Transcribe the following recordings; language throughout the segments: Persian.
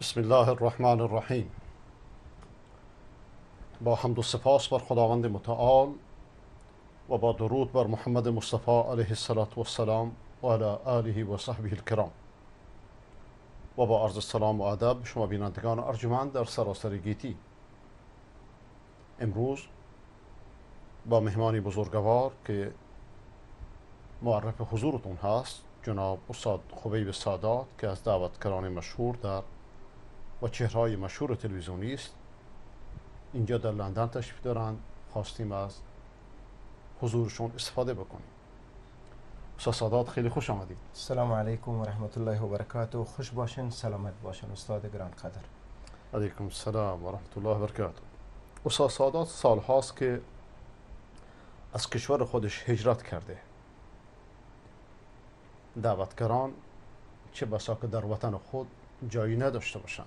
بسم الله الرحمن الرحیم. با حمد و سپاس بر خداوند متعال و با درود بر محمد مصطفی علیه السلام و علی آله و صحبه الکرام و با عرض سلام و ادب شما بینندگان ارجمند در سراسر گیتی. امروز با مهمانی بزرگوار که معرف حضورتون هست، جناب استاد خبیب سادات که از دعوتگران مشهور در و چهره‌های مشهور تلویزیونی است، اینجا در لندن تشریف دارند. خواستیم از حضورشون استفاده بکنیم. استاد سادات خیلی خوش آمدید. السلام علیکم و رحمت الله و برکاته. خوش باشین، سلامت باشین استاد گران قدر. علیکم السلام و رحمت الله و برکاته. استاد سادات سال هاست که از کشور خودش هجرت کرده. دعوتگران چه بسا که در وطن خود جایی نداشته باشند،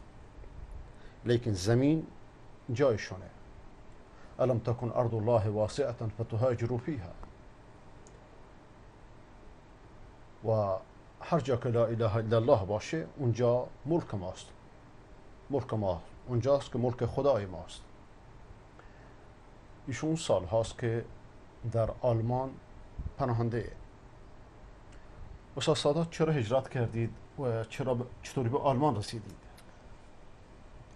لیکن زمین جایشونه. الم تکن ارض الله واسعة فتهاجروا فیها. و هر جا که لا اله الا الله باشه اونجا ملک ماست. ملک ما اونجاست که ملک خدای ماست. ایشون سال هاست که در آلمان پناهنده. استاد سادات چرا هجرت کردید و چطوری به آلمان رسیدید؟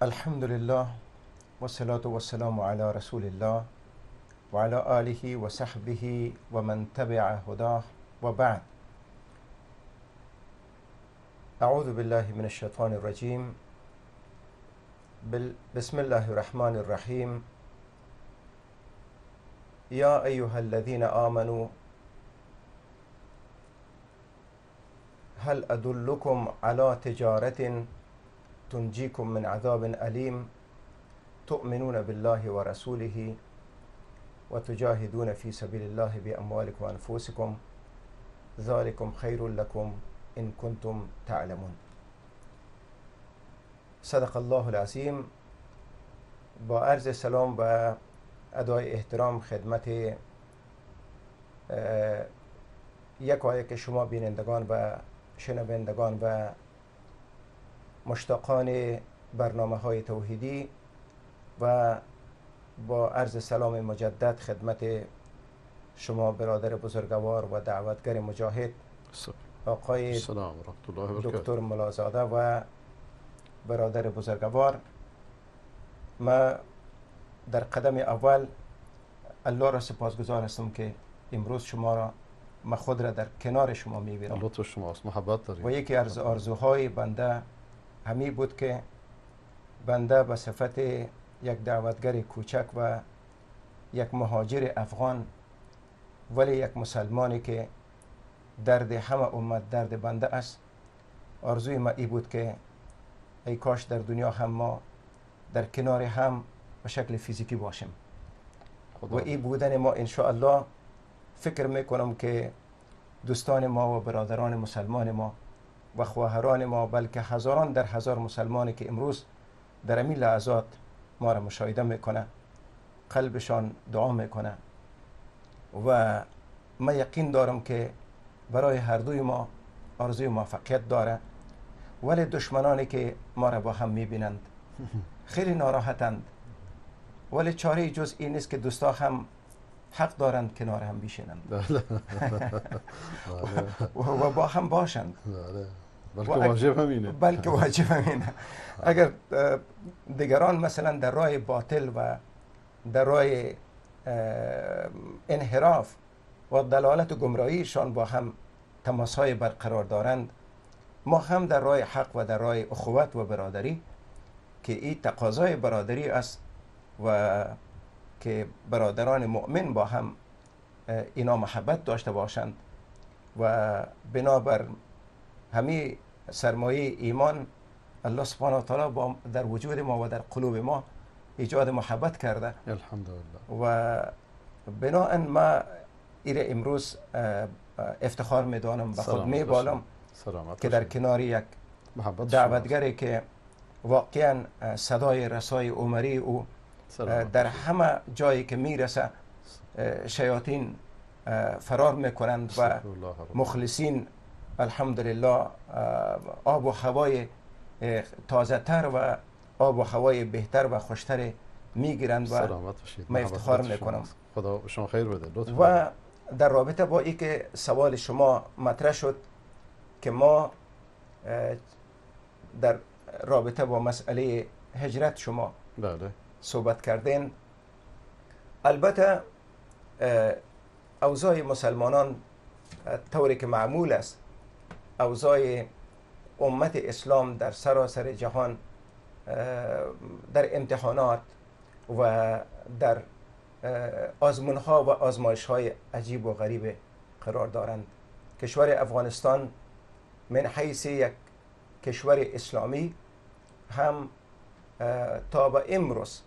الحمد لله و صلات و سلام علی رسول الله و علی آله و صحبه و من تبع هداه و بعد. اعوذ بالله من الشیطان الرجیم. بسم الله الرحمن الرحیم. یا ایها الذین آمنوا هل ادلکم علی تجارة تنجیکم من عذاب علیم تؤمنون بالله و رسوله و تجاهدون فی سبیل الله باموالکم و انفسکم ذلکم خیر لکم ان کنتم تعلمون. صدق الله العظیم. با عرض سلام و ادای احترام خدمت یکایک شما بینندگان و شنوندگان و مشتاقان برنامه های توحیدی، و با عرض سلام مجدد خدمت شما برادر بزرگوار و دعوتگر مجاهد آقای السلام و رحمت الله و برکاته. دکتر ملازاده و برادر بزرگوار. ما در قدم اول الله را سپاسگزار هستم که امروز شما را من خود را در کنار شما میبینم. لطف شماست، محبت دارید. و یکی از آرزوهای بنده همی بود که بنده به صفت یک دعوتگر کوچک و یک مهاجر افغان، ولی یک مسلمانی که درد همه امت درد بنده است، آرزوی ما ای بود که ای کاش در دنیا هم ما در کنار هم به شکل فیزیکی باشیم. و این بودن ما انشاءالله فکر میکنم که دوستان ما و برادران مسلمان ما و خواهران ما، بلکه هزاران در هزار مسلمانی که امروز در این لحظات ما را مشاهده میکنه، قلبشان دعا میکنه و من یقین دارم که برای هر دوی ما آرزوی موفقیت داره. ولی دشمنانی که ما را با هم میبینند خیلی ناراحتند، ولی چاره جز این نیست که دوستا هم حق دارند کنار هم بشینند و با هم باشند. بلکه واجب همینه. بلکه واجب همینه. اگر دیگران مثلا در راه باطل و در راه انحراف و دلالت و گمراهیشان با هم تماسهای برقرار دارند، ما هم در راه حق و در راه اخوت و برادری که این تقاضای برادری است و که برادران مؤمن با هم اینا محبت داشته باشند و بنابر همین سرمایه ایمان الله سبحانه و تعالی در وجود ما و در قلوب ما ایجاد محبت کرده. الحمدلله. و بناهن ما ایره امروز افتخار میدانم و خود میبالم که در کنار یک دعوتگری که واقعا صدای رسای عمری او در همه جایی که میرسه شیاطین فرار میکنند و مخلصین الحمدلله آب و هوای تازه تر و آب و هوای بهتر و خوشتر میگیرند و سلامت باشید. من محبت افتخار لطف میکنم. شماست. خدا به شما خیر بده. لطف دارید. و در رابطه با این که سوال شما مطرح شد که ما در رابطه با مسئله هجرت شما بله. صحبت کردین، البته اوضاع مسلمانان طوری که معمول است، اوضاع امت اسلام در سراسر جهان در امتحانات و در آزمونها و آزمایش‌های عجیب و غریب قرار دارند. کشور افغانستان من حیث یک کشور اسلامی هم تا به امروز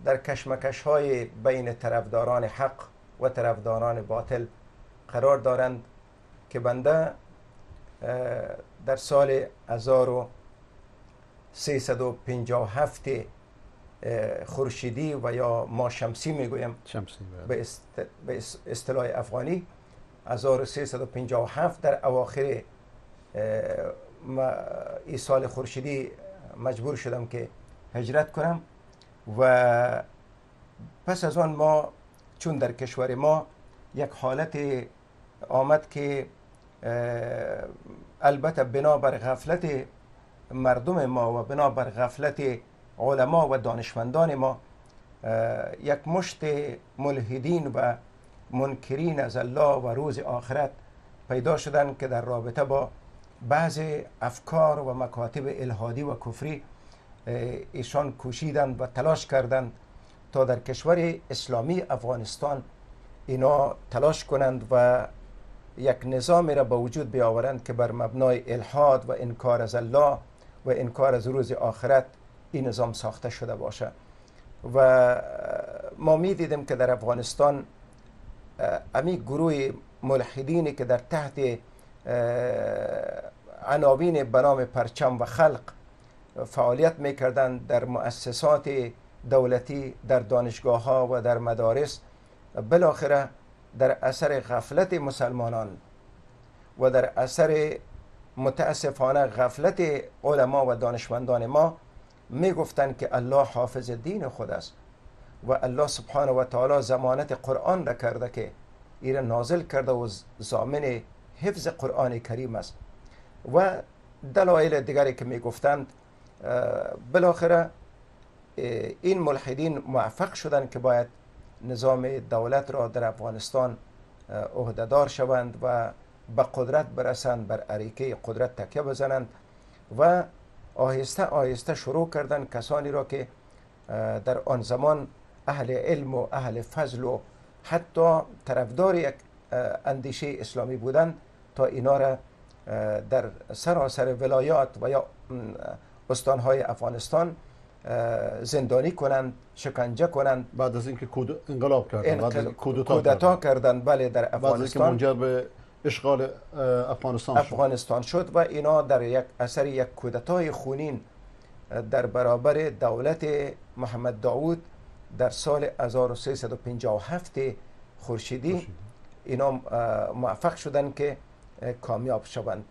در کشمکش‌های بین طرفداران حق و طرفداران باطل قرار دارند که بنده در سال 1357 خورشیدی و یا ما شمسی میگویم شمسی به اصطلاح افغانی 1357 در اواخر این سال خورشیدی مجبور شدم که هجرت کنم و پس از آن ما چون در کشور ما یک حالت آمد که البته بنابر غفلت مردم ما و بنابر غفلت علما و دانشمندان ما یک مشت ملحدین و منکرین از الله و روز آخرت پیدا شدند که در رابطه با بعض افکار و مکاتب الهادی و کفری ایشان کوشیدند و تلاش کردند تا در کشور اسلامی افغانستان اینا تلاش کنند و یک نظامی را به وجود بیاورند که بر مبنای الحاد و انکار از الله و انکار از روز آخرت این نظام ساخته شده باشه. و ما می دیدیم که در افغانستان امی گروه ملحدینی که در تحت عناوین به نام پرچم و خلق فعالیت میکردند در مؤسسات دولتی، در دانشگاه ها و در مدارس، بالاخره در اثر غفلت مسلمانان و در اثر متاسفانه غفلت علما و دانشمندان ما میگفتند که الله حافظ دین خود است و الله سبحانه و تعالی ضمانت قرآن را کرده که این نازل کرده و ضامن حفظ قرآن کریم است و دلایل دیگری که میگفتند. بالاخره این ملحدین موفق شدند که باید نظام دولت را در افغانستان عهدهدار شوند و به قدرت برسند، بر اریکه قدرت تکیه بزنند و آهسته آهسته شروع کردند کسانی را که در آن زمان اهل علم و اهل فضل و حتی طرفدار یک اندیشه اسلامی بودند تا اینا را در سراسر ولایات و یا استانهای افغانستان زندانی کنند، شکنجه کنند. بعد از اینکه انقلاب کردند، بعد از کودتا کردند، بله، در افغانستان، بعد از اینکه منجر به اشغال افغانستان شد و اینا در یک اثر یک کودتای خونین در برابر دولت محمد داود در سال 1357 خورشیدی اینا موفق شدند که کامیاب شوند.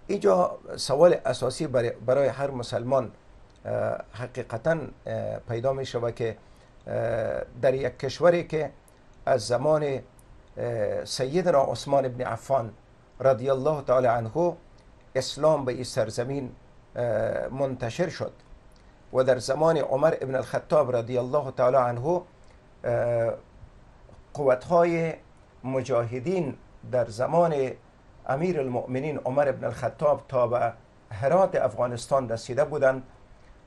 اینجا سوال اساسی برای هر مسلمان حقیقتا پیدا می شود که در یک کشوری که از زمان سیدنا عثمان ابن عفان رضی الله تعالی عنه اسلام به این سرزمین منتشر شد و در زمان عمر ابن الخطاب رضی الله تعالی عنه قوت‌های مجاهدین در زمان امیر المؤمنین عمر ابن الخطاب تا به هرات افغانستان رسیده بودند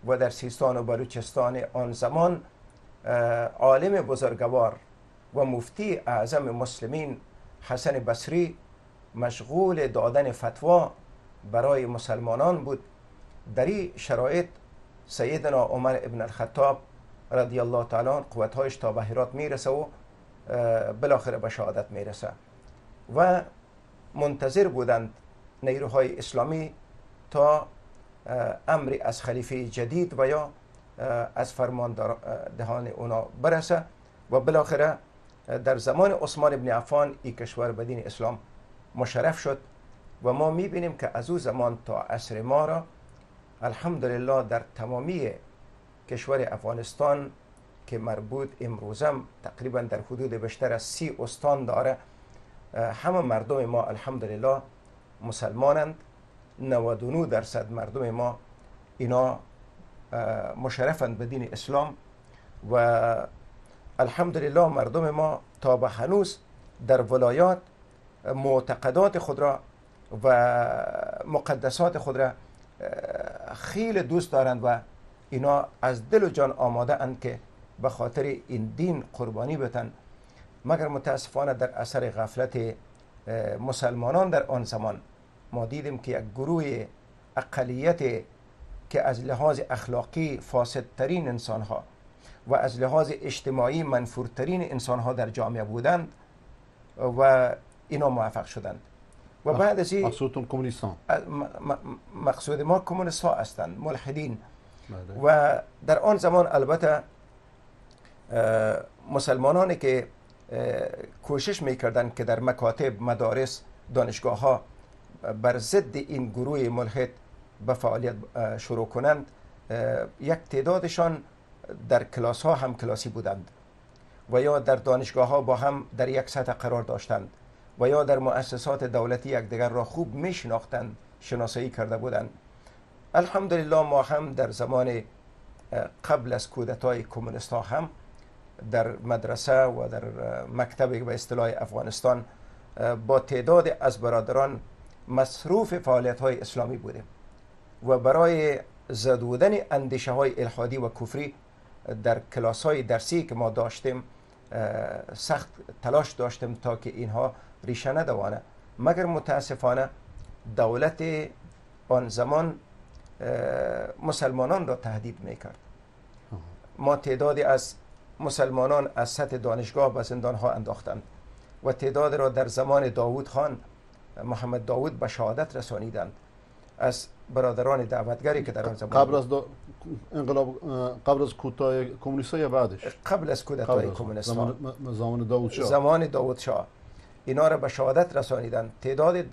و در سیستان و بلوچستان آن زمان عالم بزرگوار و مفتی اعظم مسلمین حسن بصری مشغول دادن فتوا برای مسلمانان بود. در این شرایط سیدنا عمر ابن الخطاب رضی الله تعالی عنه قوت‌هایش تا به هرات میرسه و بالاخره به شهادت میرسه و منتظر بودند نیروهای اسلامی تا امری از خلیفه جدید و یا از فرمان دهان اونا برسه و بالاخره در زمان عثمان ابن عفان این کشور به دین اسلام مشرف شد و ما میبینیم که از او زمان تا عصر ما را الحمدلله در تمامی کشور افغانستان که مربوط امروزم تقریبا در حدود بیشتر از 30 استان داره، همه مردم ما الحمدلله مسلمانند. 99% مردم ما اینا مشرفند به دین اسلام و الحمدلله مردم ما تا به هنوز در ولایات معتقدات خود را و مقدسات خود را خیلی دوست دارند و اینا از دل و جان آماده اند که به خاطر این دین قربانی بتن. مگر متاسفانه در اثر غفلت مسلمانان در آن زمان ما دیدیم که یک گروه اقلیت که از لحاظ اخلاقی فاسدترین انسانها و از لحاظ اجتماعی منفورترین انسانها در جامعه بودند و اینا موفق شدند. و بعد از این مقصودتون کمونیستان؟ مقصود ما کمونیست ها هستند، ملحدین. و در آن زمان البته مسلمانانی که کوشش میکردند که در مکاتب، مدارس، دانشگاه ها بر ضد این گروه ملحد به فعالیت شروع کنند، یک تعدادشان در کلاس ها هم کلاسی بودند و یا در دانشگاه ها با هم در یک سطح قرار داشتند و یا در مؤسسات دولتی یکدیگر را خوب میشناختند، شناسایی کرده بودند. الحمدلله ما هم در زمان قبل از کودتای کمونیست ها هم در مدرسه و در مکتب به اصطلاح افغانستان با تعداد از برادران مصروف فعالیت های اسلامی بودیم و برای زدودن اندیشه های الحادی و کفری در کلاس های درسی که ما داشتیم سخت تلاش داشتیم تا که اینها ریشه ندوانه. مگر متاسفانه دولت آن زمان مسلمانان را تهدید میکرد. ما تعدادی از مسلمانان از سطح دانشگاه به زندان ها انداختند و تعداد را در زمان داوود خان، محمد داوود، به شهادت رسانیدند از برادران دعوتگری که در آن زمان قبل از انقلاب، قبل از کودتای کمونیست یا بعدش؟ قبل از کودتای کمونیست، زمان داوود شاه. زمان داوود شاه اینا را به شهادت رسانیدند. تعداد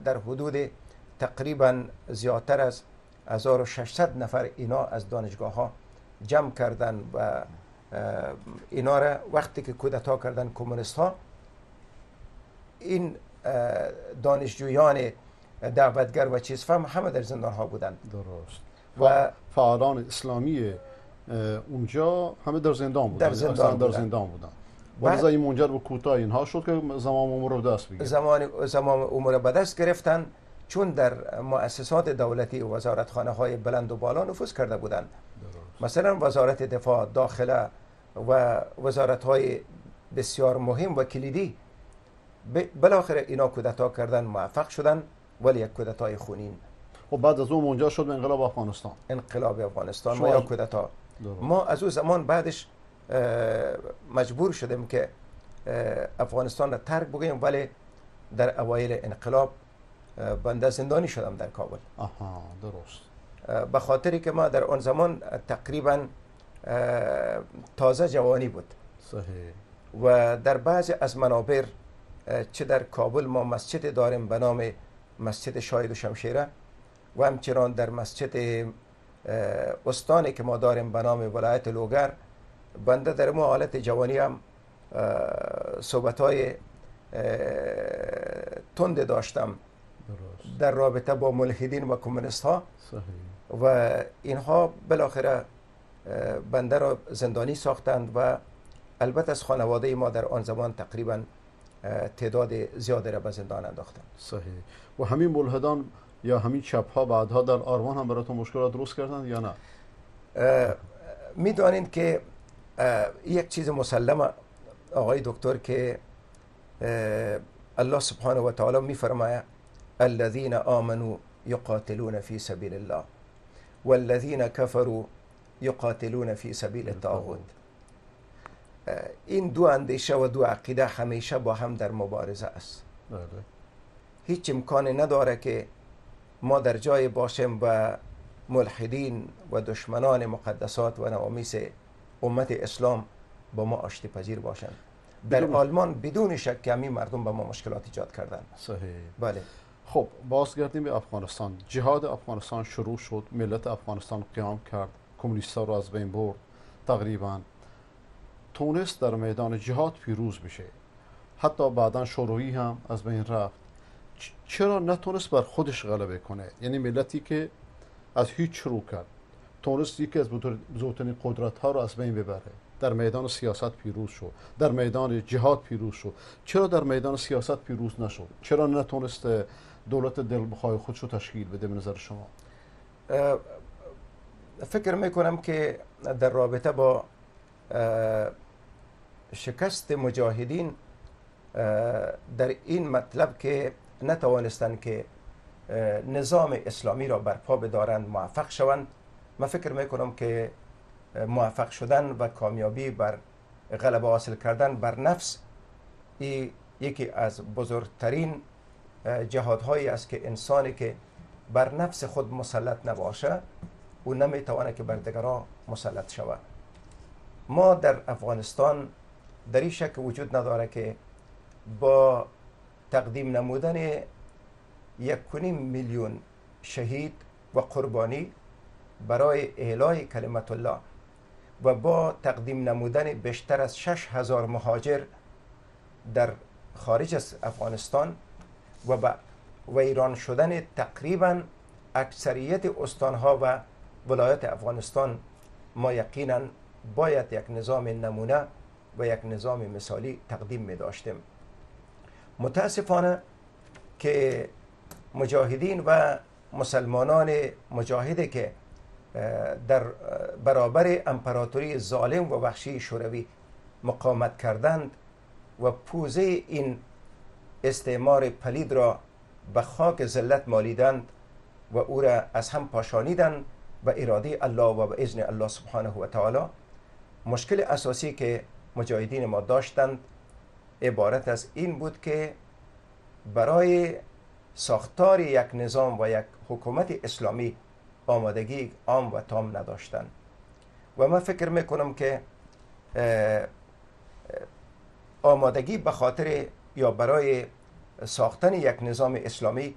در حدود تقریبا زیادتر از 1600 نفر اینا از دانشگاه ها جمع کردند و اینا را وقتی که کودتا کردن کمونیست ها، این دانشجویان دعوتگر و چیز فهم همه در زندان ها بودند. درست. و فعالان اسلامی اونجا همه در زندان بودند. در زندان بودند. بعد این منجر به کوتاه اینها شد که زمام امور رو دست بگیرن. زمام امور به دست گرفتن چون در مؤسسات دولتی و وزارتخانه های بلند و بالا نفوذ کرده بودند. مثلا وزارت دفاع، داخله و وزارت های بسیار مهم و کلیدی. بالاخره اینا کودتا کردن، موفق شدن، ولی یک کودتای خونین. و بعد از اون منجر شد به انقلاب افغانستان. انقلاب افغانستان و یا کودتا. ما از اون زمان بعدش مجبور شدیم که افغانستان را ترک بگیم، ولی در اوایل انقلاب بنده زندانی شدم در کابل. آها، درست. به خاطری که ما در آن زمان تقریبا تازه جوانی بود. صحیح. و در بعضی از منابر چه در کابل ما مسجد داریم به نام مسجد شاهد و شمشیره و همچنان در مسجد استانی که ما داریم به نام ولایت لوگر، بنده در ما حالت جوانی هم صحبت‌های تند داشتم در رابطه با ملحدین و کمونیست ها. صحیح. و اینها بالاخره بنده را زندانی ساختند و البته از خانواده ما در آن زمان تقریبا تعداد زیادی را به زندان انداختند. صحیح. و همین ملحدان یا همین چپ ها بعدها در آرمان هم براتون مشکلات درست کردند یا نه؟ میدانید که یک چیز مسلمه آقای دکتر که الله سبحانه و تعالی میفرماید الذين آمنوا يقاتلون في سبيل الله والذين كفروا يقاتلون في سبيل الطاغوت. این دو اندیشه و دو عقیده همیشه با هم در مبارزه است. هیچ امکانی نداره که ما در جای باشیم و ملحدین و دشمنان مقدسات و نوامیس امت اسلام با ما آشتی پذیر باشند. در آلمان بدون شک همین مردم با ما مشکلات ایجاد کردند. صحیح. بله. خب بازگردیم به افغانستان. جهاد افغانستان شروع شد، ملت افغانستان قیام کرد، کمونیست‌ها رو از بین برد، تقریبا تونست در میدان جهاد پیروز بشه. حتی بعدا شوروی هم از بین رفت. چرا نتونست بر خودش غلبه کنه؟ یعنی ملتی که از هیچ شروع کرد، تونست یکی از بزرگترین قدرت ها رو از بین ببره. در میدان سیاست پیروز شد، در میدان جهاد پیروز شد. چرا در میدان سیاست پیروز نشد؟ چرا نتونست دولت دلبخواه خودش رو تشکیل بده به نظر شما؟ فکر میکنم که در رابطه با شکست مجاهدین در این مطلب که نتوانستند که نظام اسلامی را برپا بدارند، موفق شوند، من فکر میکنم که موفق شدن و کامیابی بر غلبه حاصل کردن بر نفس یکی از بزرگترین جهادهایی است که انسانی که بر نفس خود مسلط نباشه او نمیتونه که بر دیگران مسلط شود. ما در افغانستان در این شک وجود نداره که با تقدیم نمودن 1.5 میلیون شهید و قربانی برای اعلای کلمت الله و با تقدیم نمودن بیشتر از 6,000 مهاجر در خارج از افغانستان و ویران شدن تقریبا اکثریت استانها و ولایات افغانستان، ما یقینا باید یک نظام نمونه و یک نظام مثالی تقدیم می داشتیم. متاسفانه که مجاهدین و مسلمانان مجاهدی که در برابر امپراتوری ظالم و وحشی شوروی مقاومت کردند و پوزه این استعمار پلید را به خاک ذلت مالیدند و او را از هم پاشانیدند و اراده الله و به اذن الله سبحانه و تعالی. مشکل اساسی که مجاهدین ما داشتند عبارت از این بود که برای ساختار یک نظام و یک حکومت اسلامی آمادگی عام و تام نداشتند و من فکر میکنم که آمادگی به خاطر یا برای ساختن یک نظام اسلامی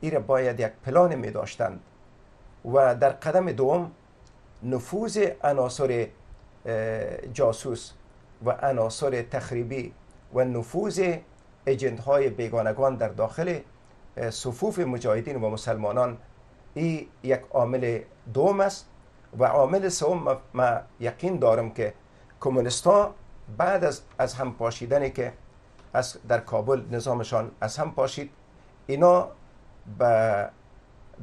ایره باید یک پلان می داشتند و در قدم دوم نفوذ عناصر جاسوس و عناصر تخریبی و نفوذ ایجنت های بیگانگان در داخل صفوف مجاهدین و مسلمانان این یک عامل دوم است. و عامل سوم ما یقین دارم که کمونیست‌ها بعد از هم پاشیدنی که در کابل نظامشان از هم پاشید، اینا به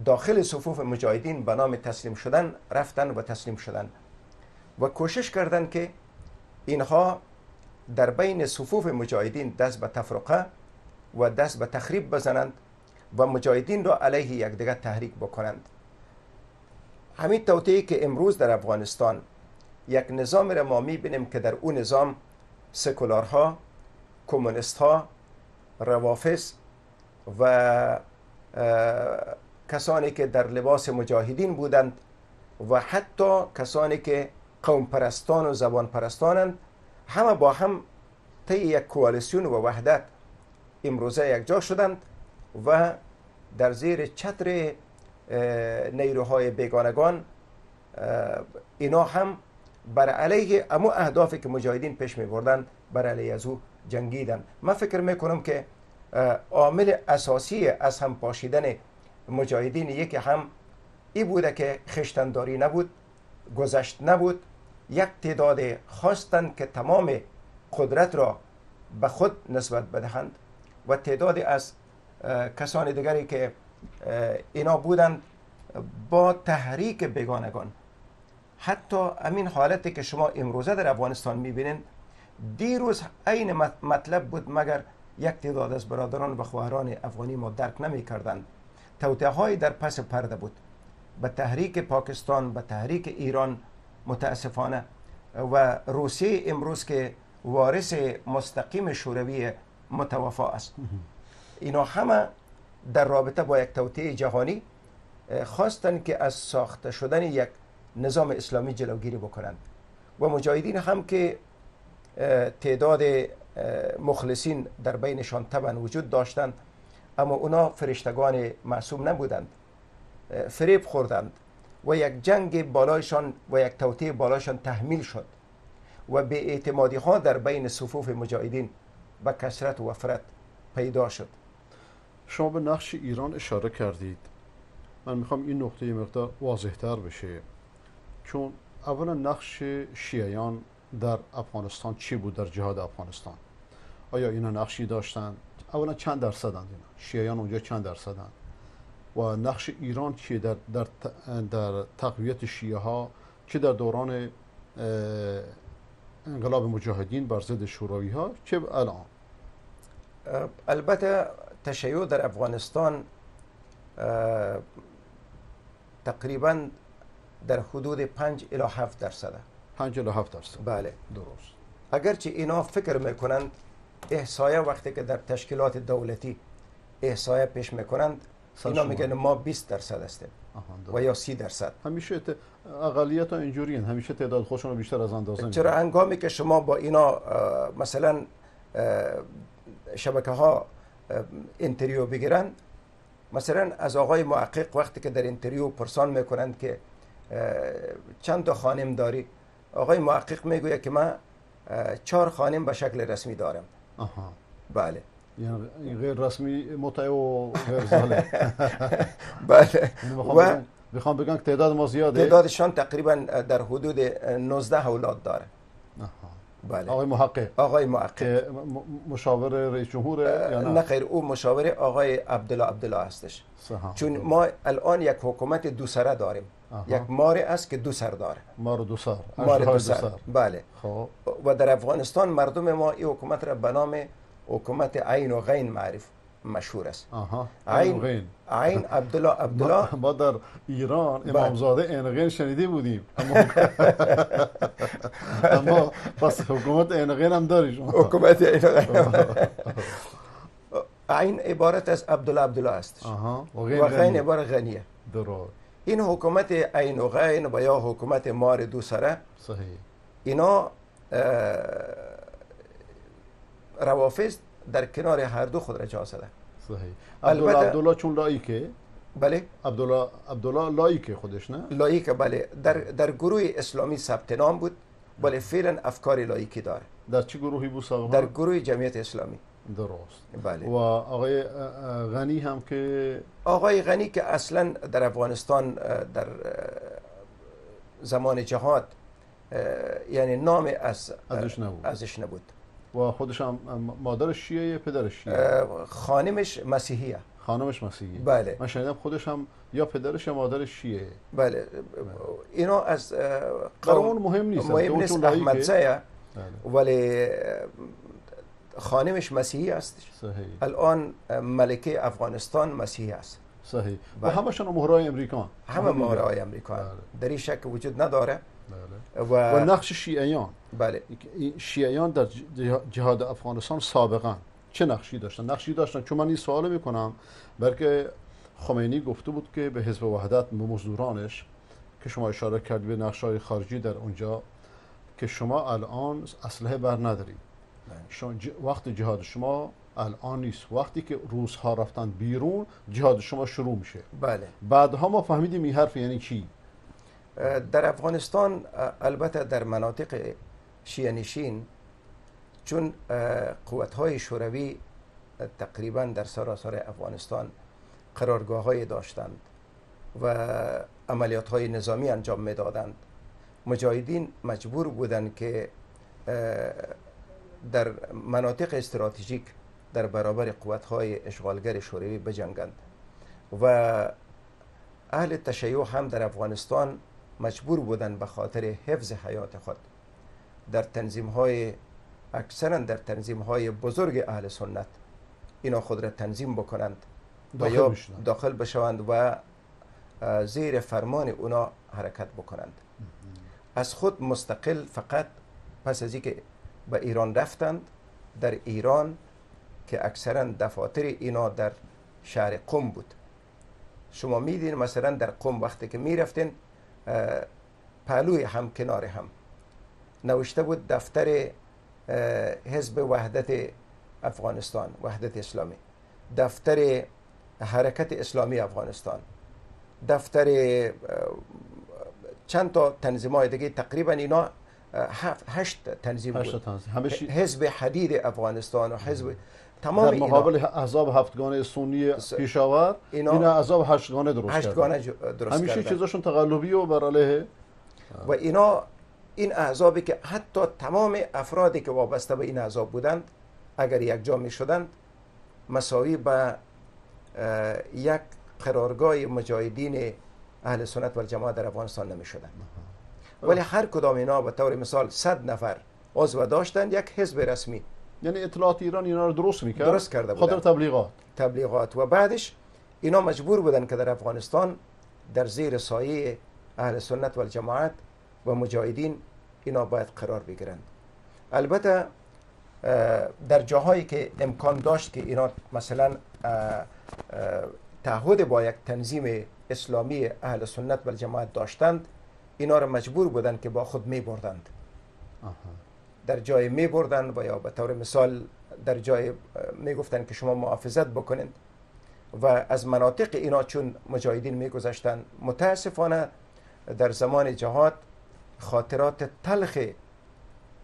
داخل صفوف مجاهدین به نام تسلیم شدن رفتن و تسلیم شدن و کوشش کردند که اینها در بین صفوف مجاهدین دست به تفرقه و دست به تخریب بزنند و مجاهدین را علیه یکدیگر تحریک بکنند. همین توطئه‌ای که امروز در افغانستان یک نظام را ما می‌بینیم که در اون نظام سکولارها، کمونیست‌ها، روافض و کسانی که در لباس مجاهدین بودند و حتی کسانی که قوم پرستان و زبان پرستانند، همه با هم طی یک کوالیسیون و وحدت امروزه یک جا شدند و در زیر چتر نیروهای بیگانگان اینا هم بر علیه امو اهدافی که مجاهدین پیش می بردند بر علیه از او جنگیدند. من فکر میکنم که عامل اساسی از هم پاشیدن مجاهدین یکی هم این بوده که خشتنداری نبود، گذشت نبود. یک تعداد خواستند که تمام قدرت را به خود نسبت بدهند و تعدادی از کسان دیگری که اینا بودند با تحریک بیگانگان. حتی همین حالتی که شما امروزه در افغانستان میبینید دیروز عین مطلب بود، مگر یک تعداد از برادران و خواهران افغانی ما درک نمی کردند. توطئه های در پس پرده بود به تحریک پاکستان، به تحریک ایران متاسفانه و روسیه امروز که وارث مستقیم شوروی متوفا است. اینا همه در رابطه با یک توطئه جهانی خواستند که از ساخته شدن یک نظام اسلامی جلوگیری بکنند و مجاهدین هم که تعداد مخلصین در بینشان طبعا وجود داشتند اما اونا فرشتگان معصوم نبودند، فریب خوردند و یک جنگ بالایشان و یک توطئه بالایشان تحمیل شد و به اعتمادی ها در بین صفوف مجاهدین به کثرت و وفرت پیدا شد. شما به نقش ایران اشاره کردید. من میخوام این نقطه مقدار واضح‌تر بشه، چون اولا نقش شیعیان در افغانستان چی بود در جهاد افغانستان؟ آیا اینا نقشی داشتند؟ اولا چند درصدند اینا؟ شیعیان اونجا چند درصدند؟ و نقش ایران چیه در تقویت شیعه ها، چه در دوران انقلاب مجاهدین بر ضد شوروی ها، چه الان؟ البته تشیع در افغانستان تقریبا در حدود 5 الی 7 درصده. 5 الی 7 درصد. بله درست. اگرچه اینا فکر میکنند احصایه وقتی که در تشکیلات دولتی احصایه پیش میکنند اینا میگن ما 20 درصد هستیم و یا 30 درصد. همیشه اقلیت ها اینجوری هستند، همیشه تعداد خودشون رو بیشتر از اندازه. چرا هنگامی که شما با اینا مثلا شبکه ها اینترویو بگیرن، مثلا از آقای محقق وقتی که در اینترویو پرسان میکنند که چند تا خانم داری، آقای محقق میگوید که من 4 خانم به شکل رسمی دارم. آها. بله. یعنی غیر رسمی متع و غیر ظالم. بله. و میخوام بگم که تعداد ما زیاده. تعدادشان تقریبا در حدود 19 اولاد داره. آها. بله. آقای محقق. آقای محقق که مشاور رئیس جمهور یا نه خیر، او مشاور آقای عبدالله هستش. چون ما الان یک حکومت دو سره داریم. یک مار است که 2 سر داره. مار 2 سر. مار 2 سر. بله. خب. و در افغانستان مردم ما این حکومت را به نام حکومت عین و غین مشهور است. آها. عین عبدالله. ما در ایران امامزاده عین غین شنیده بودیم، اما پس حکومت عین غین هم داری شما. حکومت عین غین. عین عبارت از عبدالله است. و غین عبارت غنیه. درست. این حکومت عین و غین و یا حکومت مار 2 سره، صحیح، اینا روافض در کنار هر دو خود را جا زده. صحیح. عبدالله چون لایکه. بله. عبدالله لایکه خودش، نه؟ لایکه. بله. در گروه اسلامی ثبت نام بود، ولی فعلا افکار لایکی داره. در چه گروهی بود سابقا؟ در گروه جمعیت اسلامی. درست. بله. و آقای غنی هم که آقای غنی که اصلا در افغانستان در زمان جهاد یعنی نام ازش نبود. و خودش هم مادرش شیعه، پدرش شیعه؟ خانمش مسیحیه. خانمش مسیحیه. بله. من شنیدم خودش هم یا پدرش یا مادرش شیعه. بله. اینا از قرون مهم نیست. احمد زایا. ولی خانمش مسیحی است. صحیح. الان ملکه افغانستان مسیحی است. صحیح. و همشون مهرای امریکان. همه مهرای امریکان. در این شک وجود نداره. بله. و نقش شیعیان. بله. شیعیان در جهاد افغانستان سابقا چه نقشی داشتن؟ چون من این سوال میکنم بلکه خمینی گفته بود که به حزب وحدت مزدورانش که شما اشاره کردید به نقش‌های خارجی در اونجا که شما الان اسلحه بر ندارید. وقت جهاد شما الان نیست، وقتی که روس‌ها رفتن بیرون جهاد شما شروع میشه. بله. بعدها ما فهمیدیم این حرف یعنی چی. در افغانستان البته در مناطق شیعه نشین، چون قوت‌های شوروی تقریبا در سراسر افغانستان قرارگاه‌های داشتند و عملیات‌های نظامی انجام می‌دادند، مجاهدین مجبور بودند که در مناطق استراتژیک در برابر قوت‌های اشغالگر شوروی بجنگند و اهل تشیع هم در افغانستان مجبور بودند به خاطر حفظ حیات خود در تنظیم‌های اکثرا در تنظیم‌های بزرگ اهل سنت اینا خود را تنظیم بکنند و یا داخل بشوند و زیر فرمان اونا حرکت بکنند. از خود مستقل فقط پس از اینکه به ایران رفتند، در ایران که اکثرا دفاتر اینا در شهر قم بود. شما میدین مثلا در قم وقتی که میرفتین پهلوی هم کنار هم نوشته بود دفتر حزب وحدت افغانستان، وحدت اسلامی. دفتر حرکت اسلامی افغانستان، دفتر چند تا تنظیم‌های دیگه، تقریبا اینا 8 تنظیم بود. حزب حدید افغانستان و حزب تمام در مقابل احزاب هفتگانه سنی پیشاور اینا احزاب هشتگانه درست کردن. همیشه چیزاشون تقلبی و بر علیه و اینا این احزابی که حتی تمام افرادی که وابسته به این احزاب بودند اگر یک جا می شدند مساوی به یک قرارگاه مجاهدین اهل سنت و الجماعت در افغانستان نمی شدند. ولی هر کدام اینا به طور مثال 100 نفر عضو داشتند، یک حزب رسمی. یعنی اطلاعات ایران اینا رو درست کرده بود خاطر تبلیغات. و بعدش اینا مجبور بودن که در افغانستان در زیر سایه اهل سنت و الجماعت و مجاهدین اینا باید قرار بگیرند. البته در جاهایی که امکان داشت که اینا مثلا تعهد با یک تنظیم اسلامی اهل سنت و الجماعت داشتند، اینا را مجبور بودند که با خود می بردند. در جای می بردند و یا به طور مثال در جای می گفتند که شما محافظت بکنید و از مناطق اینا چون مجاهدین می گذشتند. متاسفانه در زمان جهاد خاطرات تلخ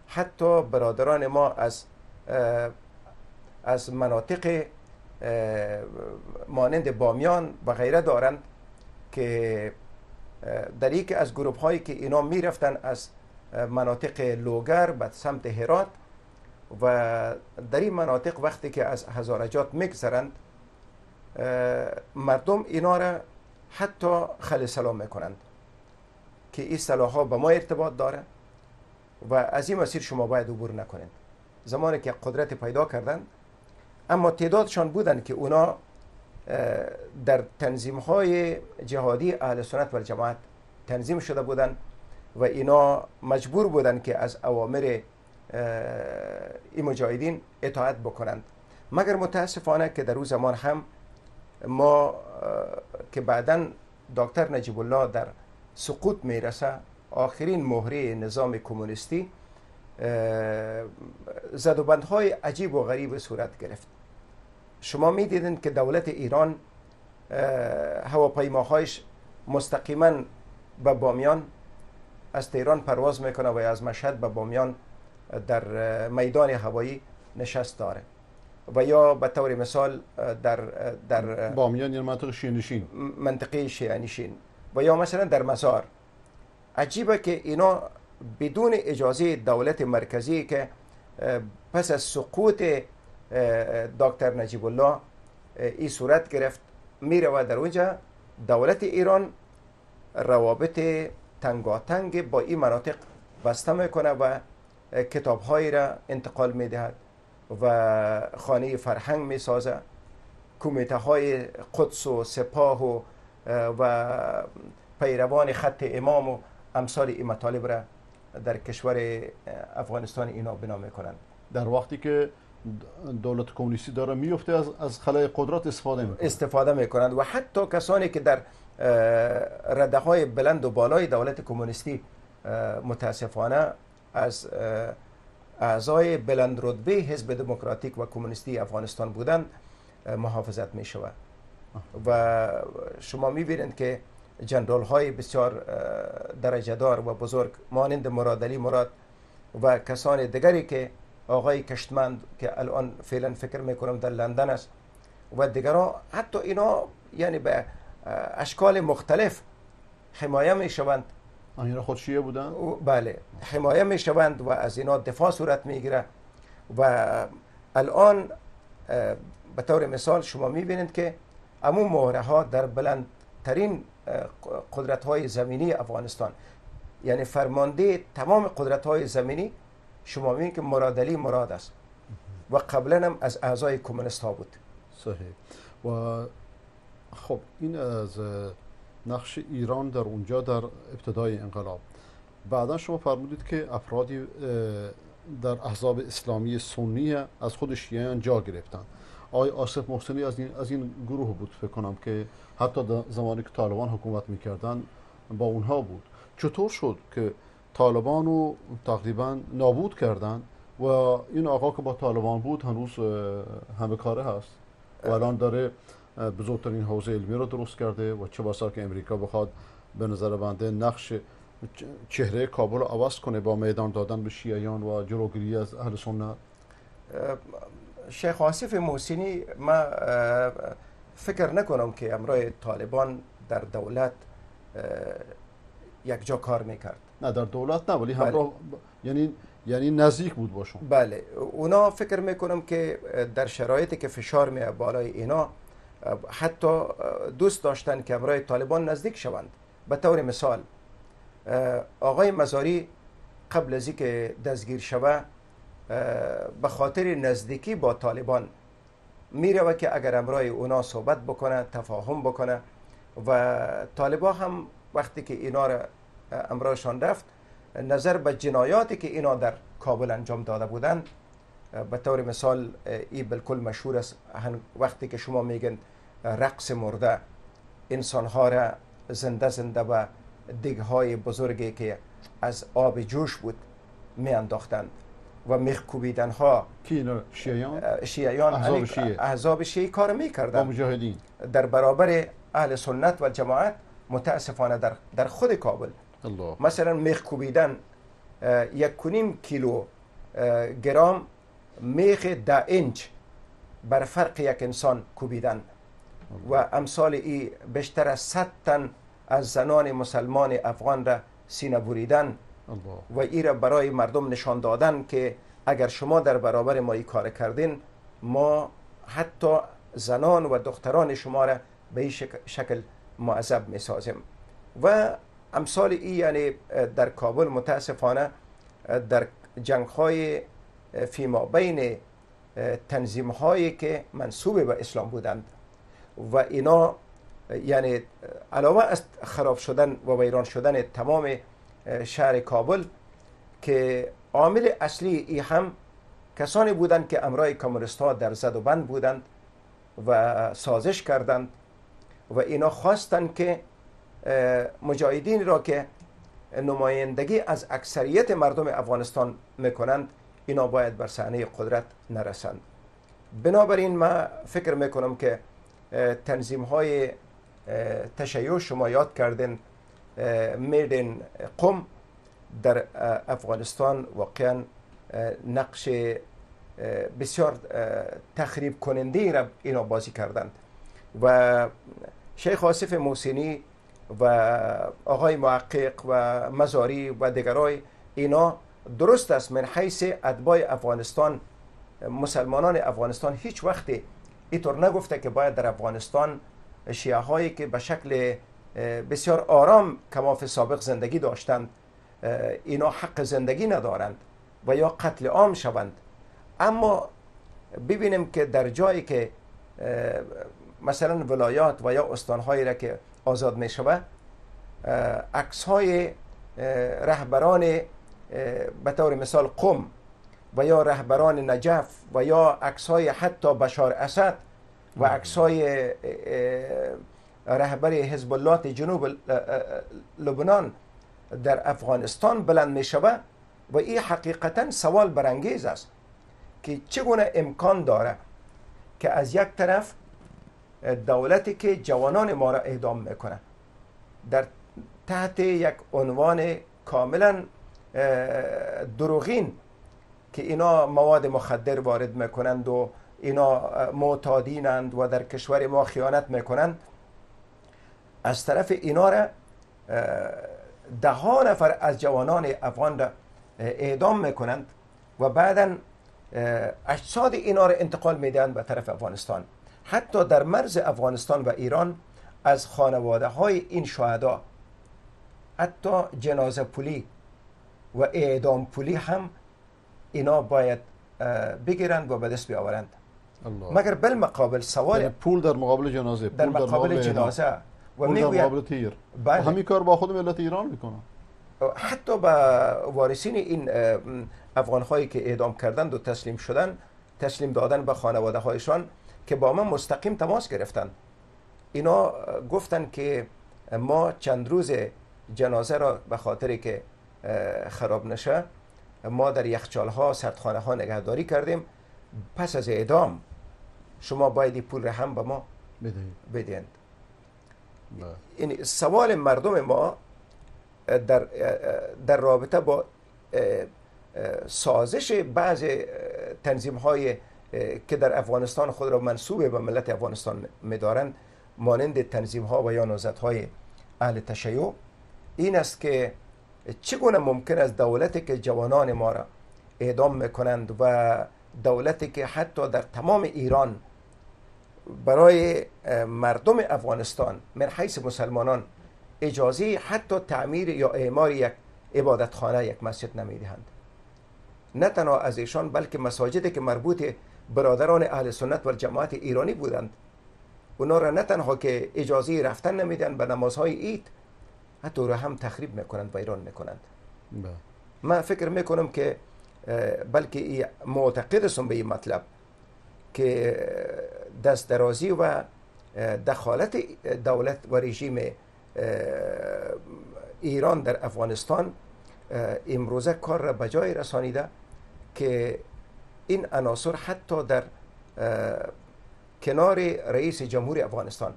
حتی برادران ما از مناطق مانند بامیان و غیره دارند که در یکی از گروه هایی که اینا می رفتن از مناطق لوگر به سمت هرات و در این مناطق وقتی که از هزارجات میگذرند مردم اینا را حتی خل سلام میکنند که این سلاح‌ها به ما ارتباط داره و از این مسیر شما باید عبور نکنید. زمانی که قدرت پیدا کردند، اما تعدادشان بودند که اونا در تنظیم‌های جهادی اهل سنت و الجماعت تنظیم شده بودند و اینا مجبور بودند که از اوامر این مجاهدین اطاعت بکنند. مگر متاسفانه که در اون زمان هم ما که بعداً دکتر نجیب الله در سقوط میرسه، آخرین مهره نظام کمونیستی، زدوبندهای عجیب و غریب صورت گرفت. شما میدیدند که دولت ایران هواپیماهایش مستقیما به بامیان از تهران پرواز میکنه و از مشهد به بامیان در میدان هوایی نشست داره و یا به طور مثال در بامیان یا منطقه شیعه و یا مثلا در مزار. عجیبه که اینا بدون اجازه دولت مرکزی که پس از سقوط دکتر نجیب الله این صورت گرفت، میره و در اونجا دولت ایران روابط تنگاتنگ با این مناطق بسته میکنه و کتابهایی را انتقال میدهد و خانه فرهنگ میسازه، کمیته های قدس و سپاه و پیروان خط امام و امثال این مطالب را در کشور افغانستان اینا بنا میکنند. در وقتی که دولت کمونیستی داره میفته از خلای قدرت استفاده میکنند و حتی کسانی که در رده های بلند و بالای دولت کمونیستی متاسفانه از اعضای بلند رتبه حزب دموکراتیک و کمونیستی افغانستان بودند محافظت می شود و شما می بینید که جنرال های بسیار درجه دار و بزرگ مانند مراد علی مراد و کسان دیگری که آقای کشتمند که الان فعلا فکر میکنم در لندن است و دیگرها، حتی اینا یعنی به اشکال مختلف حمایه می شوند. اینا خود شیعه بودن؟ بله، حمایه می شوند و از اینا دفاع صورت میگیره و الان به طور مثال شما می بینید که امون مهره ها در بلندترین قدرت های زمینی افغانستان، یعنی فرمانده تمام قدرت های زمینی، شما میبینید که مراد علی مراد است و قبلا هم از اعضای کمونیست ها بود. صحیح. و خب این از نقش ایران در اونجا در ابتدای انقلاب. بعدا شما فرمودید که افرادی در احزاب اسلامی سنی از خود شیعیان جا گرفتن. آقای آصف محسنی از این گروه بود فکر کنم که حتی در زمانی که طالبان حکومت میکردن با اونها بود. چطور شد که طالبان رو تقریبا نابود کردن و این آقا که با طالبان بود هنوز همه کاره هست؟ و الان داره بزرگترین حوزه علمی رو درست کرده و چه بسا که امریکا بخواد به نظر بنده نقش چهره کابل رو عوض کنه با میدان دادن به شیعیان و جلوگیری از اهل سنت. شیخ آصف محسنی، ما فکر نکنم که امروز طالبان در دولت یک جا کار میکرد. نه در دولت نه، ولی همراه یعنی نزدیک بود باشون. بله، اونا فکر میکنم که در شرایطی که فشار میاد بالای اینا، حتی دوست داشتن که امروز طالبان نزدیک شوند. به طور مثال آقای مزاری قبل از اینکه دستگیر شوه به خاطر نزدیکی با طالبان میره که اگر امروز اونا صحبت بکنه، تفاهم بکنه، و طالبان هم وقتی که اینا را امروزشان رفت، نظر به جنایاتی که اینا در کابل انجام داده بودند، به طور مثال این بالکل مشهور است، وقتی که شما میگن رقص مرده، انسانها را زنده زنده به دیگهای بزرگی که از آب جوش بود می انداختند و میخ کوبیدن ها. کی شیعیان؟ شیعیان، احزاب شیعی کار میکردن با مجاهدین در برابر اهل سنت و جماعت. متاسفانه در خود کابل الله. مثلا میخ کوبیدن 1.5 کیلو گرم میخ 10 اینچ بر فرق یک انسان کوبیدن و امثال ای بیشتر از 100 تن از زنان مسلمان افغان را سینه بریدن و ای را برای مردم نشان دادن که اگر شما در برابر ما ای کار کردین، ما حتی زنان و دختران شما را به این شکل معذب می سازیم. و امثال ای یعنی در کابل متاسفانه در جنگ های فیما بین تنظیم هایی که منسوب به اسلام بودند و اینا، یعنی علاوه از خراب شدن و ویران شدن تمام شهر کابل، که عامل اصلی ای هم کسانی بودند که امرای کمونیست‌ها در زد و بند بودند و سازش کردند و اینا خواستند که مجاهدین را که نمایندگی از اکثریت مردم افغانستان میکنند، اینا باید بر صحنه قدرت نرسند. بنابراین ما فکر میکنم که تنظیم های تشیع شما یاد کردن میدن قم در افغانستان واقعا نقش بسیار تخریب کننده را اینا بازی کردند و شیخ آصف محسنی و آقای محقق و مزاری و دیگرای اینا درست است من حیث اتباع افغانستان، مسلمانان افغانستان هیچ وقت اینطور نگفته که باید در افغانستان شیعه هایی که به شکل بسیار آرام کماف سابق زندگی داشتند اینا حق زندگی ندارند و یا قتل عام شوند. اما ببینیم که در جایی که مثلا ولایات و یا استانهایی را که آزاد می شود، عکس های رهبران به طور مثال قم و یا رهبران نجف و یا عکس های حتی بشار اسد و عکس های رهبر حزب الله جنوب لبنان در افغانستان بلند می شود و این حقیقتا سوال برانگیز است که چگونه امکان داره که از یک طرف دولتی که جوانان ما را اعدام میکنه در تحت یک عنوان کاملا دروغین که اینا مواد مخدر وارد میکنند و اینا معتادینند و در کشور ما خیانت میکنند، از طرف اینا را 10 نفر از جوانان افغان را اعدام میکنند و بعدا اجساد اینا را انتقال میدهند به طرف افغانستان. حتی در مرز افغانستان و ایران از خانواده های این شهدا حتی جنازه پولی و اعدام پولی هم اینا باید بگیرند و به دست بیاورند. مگر بالمقابل سوال پول در مقابل جنازه، در مقابل جنازه و میگوید تیر. همین کار با خود ملت ایران میکنن. حتی با وارثین این افغان هایی که اعدام کردند و تسلیم دادن به خانواده هایشان که با من مستقیم تماس گرفتند، اینا گفتن که ما چند روز جنازه را به خاطر که خراب نشه ما در یخچال ها، سردخانه ها نگهداری کردیم، پس از اعدام شما باید این پول را هم به ما بدهید. بدهند. بله. این سوال مردم ما در رابطه با سازش بعض تنظیم های که در افغانستان خود را منسوب به ملت افغانستان می‌دارند، مانند تنظیم ها و یا نهضت های اهل تشیع، این است که چگونه ممکن است دولتی که جوانان ما را اعدام میکنند و دولتی که حتی در تمام ایران برای مردم افغانستان من حیث مسلمانان اجازه حتی تعمیر یا اعمار یک عبادتخانه، یک مسجد نمیدهند. نه تنها از ایشان بلکه مساجدی که مربوط برادران اهل سنت و جماعت ایرانی بودند، اونا را نه تنها که اجازه رفتن نمیدن به نمازهای عید، حتی او را هم تخریب میکنند و ایران میکنند. من فکر میکنم که بلکه معتقد هستم به این مطلب که دست درازی و دخالت دولت و رژیم ایران در افغانستان امروزه کار را به جای رسانیده که این عناصر حتی در کنار رئیس جمهور افغانستان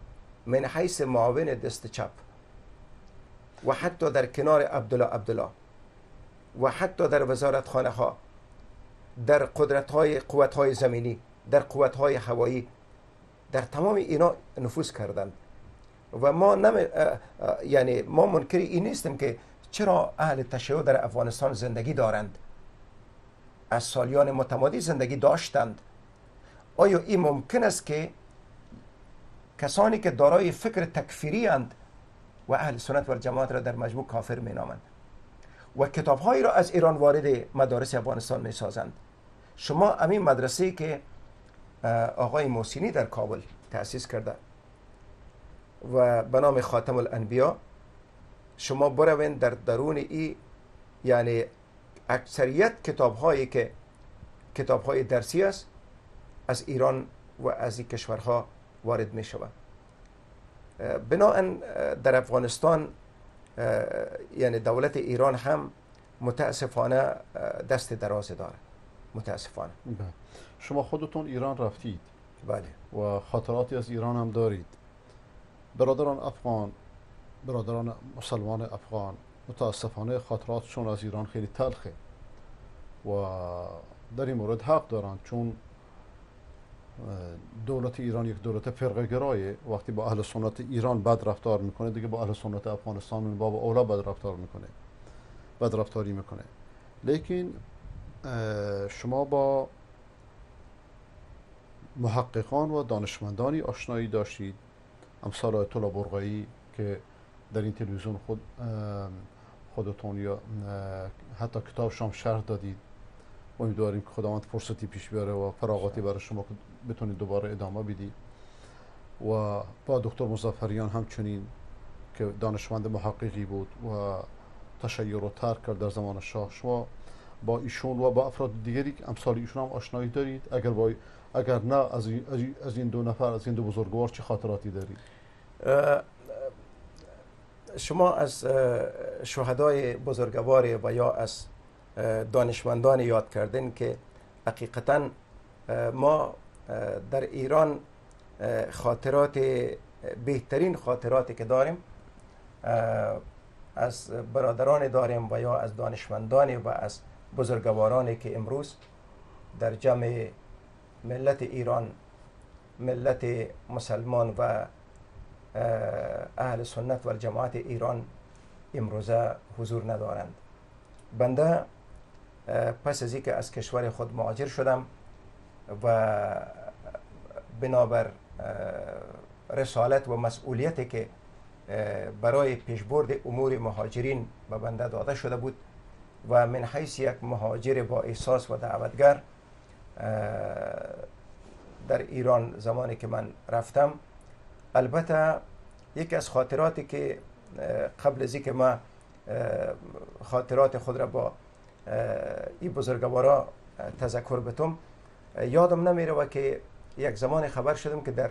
من حیث معاون دست چپ و حتی در کنار عبدالله و حتی در وزارتخانه ها، در قوت های زمینی، در قوت های هوایی، در تمام اینا نفوذ کردند و یعنی ما منکر این نیستیم که چرا اهل تشیع در افغانستان زندگی دارند، از سالیان متمادی زندگی داشتند. آیا این ممکن است که کسانی که دارای فکر تکفیری اند و اهل سنت و جماعت را در مجموع کافر می نامند و کتاب‌هایی را از ایران وارد مدارس افغانستان می سازند؟ شما همین مدرسه‌ای که آقای محسنی در کابل تأسیس کرده و به نام خاتم الانبیا، شما بروین در درون ای یعنی اکثریت کتاب‌هایی که کتاب‌های درسی است از ایران و از این کشورها وارد می شود. بنابراین در افغانستان یعنی دولت ایران هم متاسفانه دست دراز داره، متاسفانه. شما خودتون ایران رفتید. بله. و خاطراتی از ایران هم دارید. برادران افغان، برادران مسلمان افغان متاسفانه خاطراتشون از ایران خیلی تلخه و در این مورد حق دارن، چون دولت ایران یک دولت فرقه گرایه. وقتی با اهل سنت ایران بد رفتار میکنه، دیگه با اهل سنت افغانستان من باب اولا بد رفتاری میکنه. لیکن شما با محققان و دانشمندانی آشنایی داشتید، امثال آیت الله برقعی که در این تلویزیون خودتون یا حتی کتابشام شرح دادید. امیدواریم که خداوند فرصتی پیش بیاره و فراغاتی برای شما که بتونید دوباره ادامه بدید. و با دکتر مظفریان همچنین که دانشمند محققی بود و تشیع رو ترک کرد در زمان شاه، شما با ایشون و با افراد دیگری که امثال ایشون هم آشنایی دارید؟ اگر نه از این دو نفر، از این دو بزرگوار چه خاطراتی دارید؟ شما از شهدای بزرگوار و یا از دانشمندان یاد کردین که حقیقتا ما در ایران بهترین خاطراتی که داریم از برادران داریم و یا از دانشمندان و از بزرگوارانی که امروز در جمع ملت ایران، ملت مسلمان و اهل سنت و جماعت ایران امروزه حضور ندارند. بنده پس از اینکه از کشور خود مهاجر شدم و بنابر رسالت و مسئولیتی که برای پیشبرد امور مهاجرین به بنده داده شده بود و من حیث یک مهاجر با احساس و دعوتگر در ایران زمانی که من رفتم، البته یکی از خاطراتی که قبل از اینکه من خاطرات خود را با این بزرگوارا تذکر بتم، یادم نمیره و که یک زمان خبر شدم که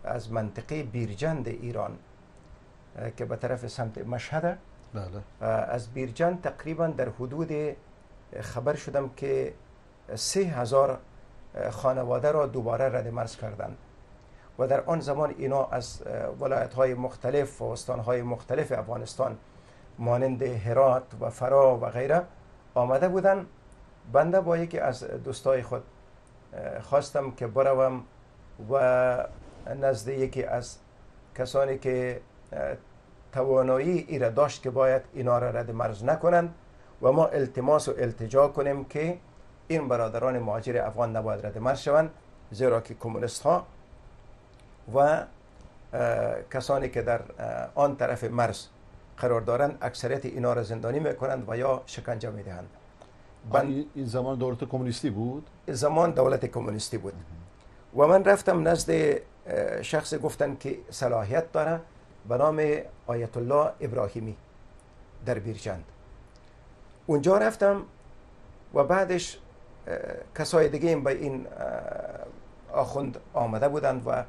از منطقه بیرجند ایران که به طرف سمت مشهد، از بیرجند تقریبا در حدود خبر شدم که 3000 خانواده را دوباره رد مرز کردند و در آن زمان اینا از ولایت های مختلف و استان های مختلف افغانستان مانند هرات و فرا و غیره آمده بودند. بنده با یکی از دوستای خود خواستم که بروم و نزد یکی از کسانی که توانایی ایره داشت که باید اینا را رد مرز نکنند و ما التماس و التجا کنیم که این برادران مهاجر افغان نباید رد مرز شوند، زیرا که کمونیست ها و کسانی که در آن طرف مرز قرار دارند اکثریت اینا را زندانی میکنند و یا شکنجه میدهند. این زمان دولت کمونیستی بود؟ زمان دولت کمونیستی بود و من رفتم نزد شخص گفتن که صلاحیت داره به نام آیت الله ابراهیمی در بیرجند. اونجا رفتم و بعدش کسای دیگه به این آخوند آمده بودند و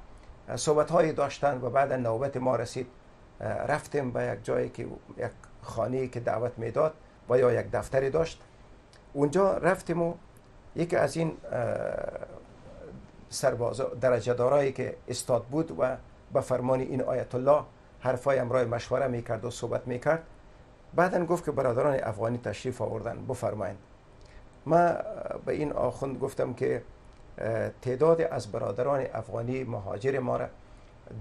صحبت هایی داشتند و بعد نوبت ما رسید. رفتیم به یک جایی که یک خانه‌ای که دعوت میداد و یا یک دفتری داشت. اونجا رفتیم و یکی از این سرباز درجه دارایی که استاد بود و به فرمان این آیت الله حرفای امرای مشوره میکرد و صحبت میکرد. بعدن گفت که برادران افغانی تشریف آوردن، بفرمایید. ما به این آخوند گفتم که تعداد از برادران افغانی مهاجر ما را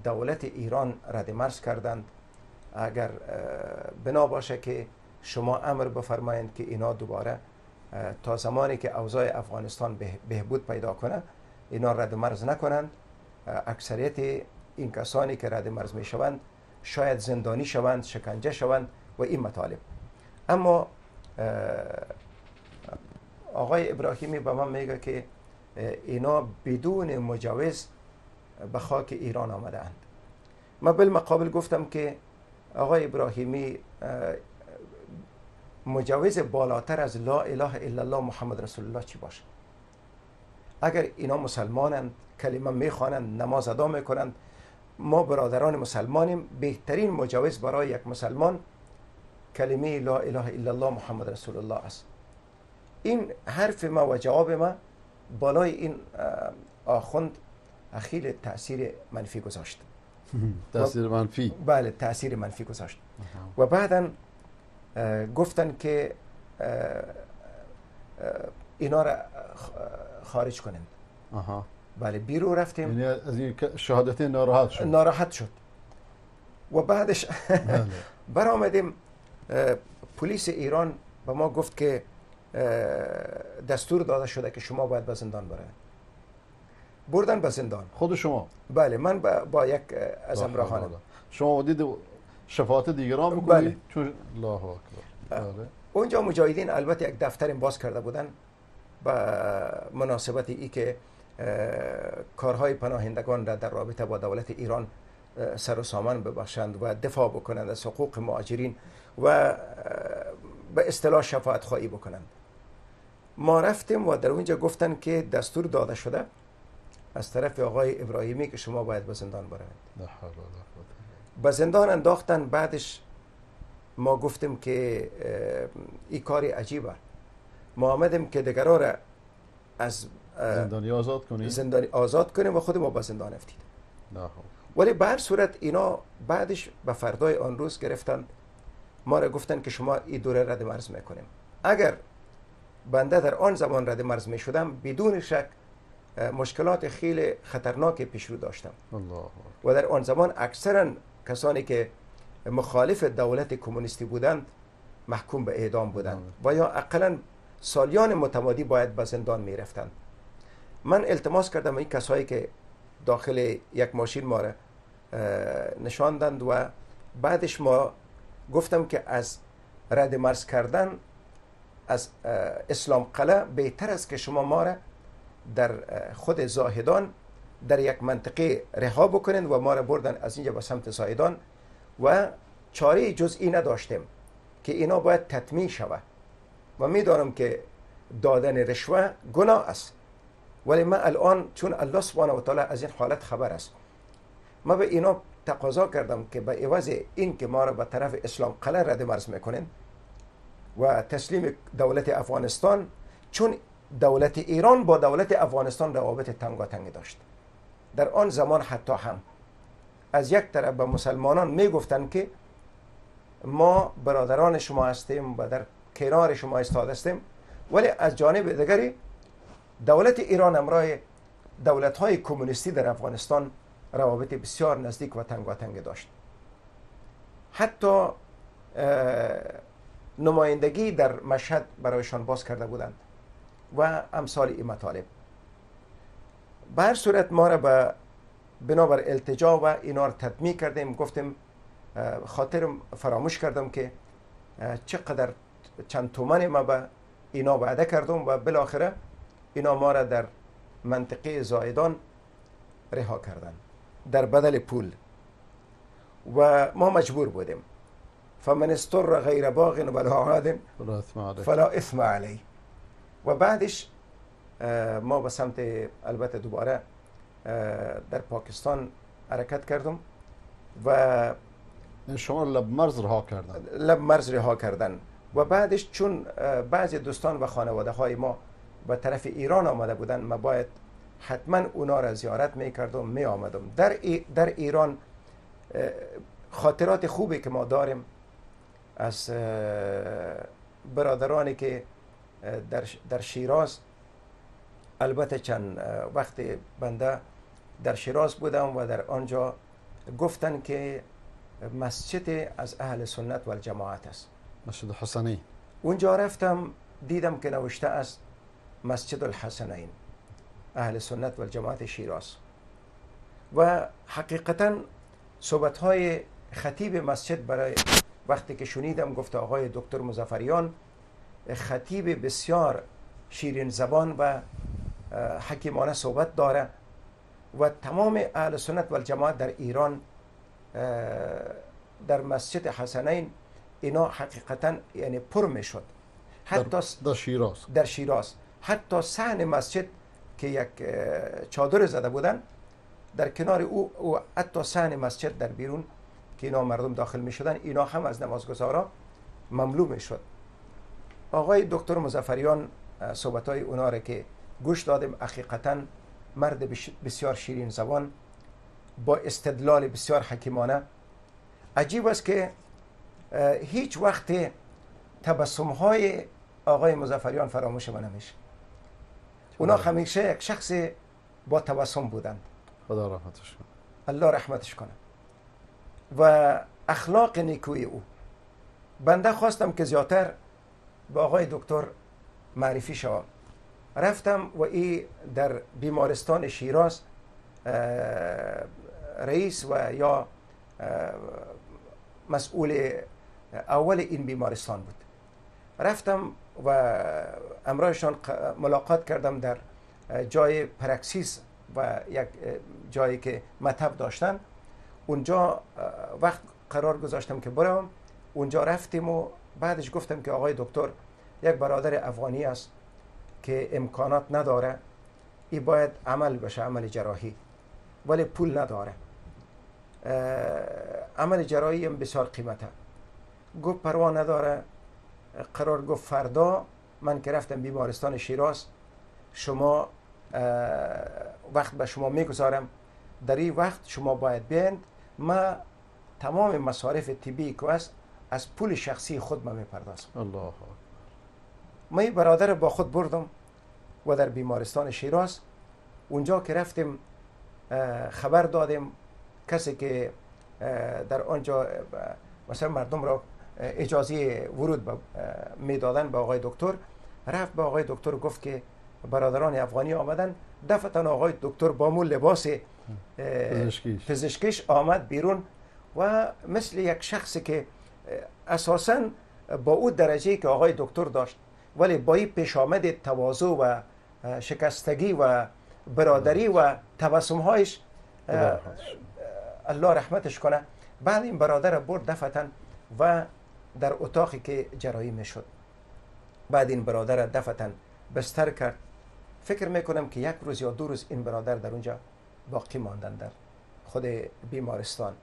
دولت ایران رد مرز کردند. اگر بنا باشه که شما امر بفرمایید که اینا دوباره تا زمانی که اوضاع افغانستان بهبود پیدا کنه اینا رد مرز نکنند. اکثریت این کسانی که رد مرز می شوند شاید زندانی شوند، شکنجه شوند و این مطالب. اما آقای ابراهیمی به من میگه که اینا بدون مجوز به خاک ایران آمده اند. من بالمقابل گفتم که آقای ابراهیمی مجوز بالاتر از لا اله الا الله محمد رسول الله چی باشه؟ اگر اینا مسلمانند، کلمه میخوانند، نماز ادا میکنند، ما برادران مسلمانیم، بهترین مجوز برای یک مسلمان کلمه لا اله الا الله محمد رسول الله است. این حرف ما و جواب ما بالای این آخوند خیلی تأثیر منفی گذاشت. تأثیر منفی؟ بله، تأثیر منفی گذاشت. و بعدا گفتن که اینا را خارج کنند. بله، بیرون رفتیم. یعنی از این شهادت ناراحت شد و بعدش برآمدیم. پلیس ایران به ما گفت که دستور داده شده که شما باید به زندان برید. بردن به زندان. خود شما؟ بله، من با یک از همراهانم. شما دید شفاعت دیگران بکنید؟ بله. الله اکبر. بله. اونجا مجاهدین البته یک دفتر باز کرده بودن به مناسبت ای که کارهای پناهندگان را در رابطه با دولت ایران سر و سامان ببخشند و دفاع بکنند از حقوق مهاجرین و به اصطلاح شفاعت خواهی بکنند. ما رفتیم و در اونجا گفتن که دستور داده شده از طرف آقای ابراهیمی که شما باید به زندان برید. به زندان انداختن. بعدش ما گفتیم که این کاری عجیبه. ما آمدیم که دیگرها را از زندانی آزاد کنیم. زندانی آزاد کنیم و خود ما به زندان افتید. ولی به هر صورت اینا بعدش به فردای آن روز گرفتن ما را گفتن که شما این دوره رد مرز میکنیم. اگر بنده در آن زمان رد مرز میشدم بدون شک مشکلات خیلی خطرناک پیش رو داشتم. و در آن زمان اکثرا کسانی که مخالف دولت کمونیستی بودند محکوم به اعدام بودند و یا اقلا سالیان متمادی باید به زندان می رفتند. من التماس کردم این کسایی که داخل یک ماشین ما را نشاندند و بعدش ما گفتم که از رد مرز کردن از اسلام قلعه بهتر است که شما ما را در خود زاهدان در یک منطقه رها بکنند و ما را بردن از اینجا به سمت زاهدان و چاره جزئی نداشتیم که اینا باید تطمیع شود. و میدانم که دادن رشوه گناه است، ولی من الان چون الله سبحانه و تعالی از این حالت خبر است، ما به اینا تقاضا کردم که به عوض این که ما را به طرف اسلام قلعه رد مرز میکنین و تسلیم دولت افغانستان، چون دولت ایران با دولت افغانستان روابط تنگاتنگ داشت. در آن زمان حتی هم از یک طرف به مسلمانان می گفتند که ما برادران شما هستیم و در کنار شما ایستاده هستیم، ولی از جانب دیگری دولت ایران همراه دولت‌های کمونیستی در افغانستان روابط بسیار نزدیک و تنگاتنگ داشت. حتی نمایندگی در مشهد برایشان باز کرده بودند و امثال این مطالب. به هر صورت ما را به بنابر التجا و اینا را تطمیع کردیم. گفتیم خاطرم فراموش کردم که چقدر چند تومن ما به اینا وعده کردم و بالاخره اینا ما را در منطقه زایدان رها کردن در بدل پول و ما مجبور بودیم. فمن استر غیر باغ ولا عاد فلا اثم علیه. و بعدش ما به سمت البته دوباره در پاکستان حرکت کردم و شما لب مرز رها کردن. لب مرز رها کردن و بعدش چون بعضی دوستان و خانواده های ما به طرف ایران آمده بودن، ما باید حتما اونا را زیارت می کردم، می آمدم. در ایران خاطرات خوبی که ما داریم از برادرانی که در شیراز، البته چند وقت بنده در شیراز بودم و در آنجا گفتن که مسجد از اهل سنت و الجماعت است، مسجد حسنی. اونجا رفتم دیدم که نوشته است مسجد الحسنین، اهل سنت و الجماعت شیراز. و حقیقتا صحبت‌های خطیب مسجد برای وقتی که شنیدم، گفت آقای دکتر مظفریان خطیب بسیار شیرین زبان و حکیمانه صحبت داره و تمام اهل سنت و الجماعت در ایران در مسجد حسنین اینا حقیقتا یعنی پر می شد. حتی در شیراز حتی صحن مسجد که یک چادر زده بودن در کنار او حتی صحن مسجد در بیرون که اینا مردم داخل می شدن، اینا هم از نمازگزارا مملو می شد. آقای دکتر مظفریان صحبت‌های اونا را که گوش دادیم، حقیقتا مرد بسیار شیرین زبان با استدلال بسیار حکیمانه. عجیب است که هیچ وقت تبسم‌های آقای مظفریان فراموش من نمیشه. اونا همیشه یک شخص با تبسم بودند. خدا رحمتش کنه. الله رحمتش کنه. و اخلاق نیکوی او. بنده خواستم که زیادتر با آقای دکتر معرفی شوم. رفتم و ای در بیمارستان شیراز رئیس و یا مسئول اول این بیمارستان بود. رفتم و امرایشان ملاقات کردم در جای پرکسیس و یک جایی که مطب داشتن. اونجا وقت قرار گذاشتم که برم. اونجا رفتیم و بعدش گفتم که آقای دکتر یک برادر افغانی است که امکانات نداره، ای باید عمل بشه، عمل جراحی، ولی پول نداره. عمل جراحی هم بسیار قیمته. گفت پروا نداره. قرار گفت فردا من که رفتم بیمارستان شیراز، شما وقت به شما میگذارم، در این وقت شما باید بیاید، ما تمام مصارف طبی که است از پول شخصی خود من میپردازم. الله. ما این برادر با خود بردم و در بیمارستان شیراز اونجا که رفتیم خبر دادیم کسی که در آنجا مثلا مردم را اجازه ورود میدادن به آقای دکتر، رفت به آقای دکتر گفت که برادران افغانی آمدن. دفعتا آقای دکتر با مون لباس پزشکیش آمد بیرون و مثل یک شخصی که اساساً با او درجه‌ای که آقای دکتر داشت، ولی با این پیش آمد تواضع و شکستگی و برادری و تبسم‌هایش الله رحمتش کنه، بعد این برادر برد دفعتا و در اتاقی که جراحی میشد، بعد این برادر دفعتا بستر کرد. فکر میکنم که یک روز یا 2 روز این برادر در اونجا باقی ماندن در خود بیمارستان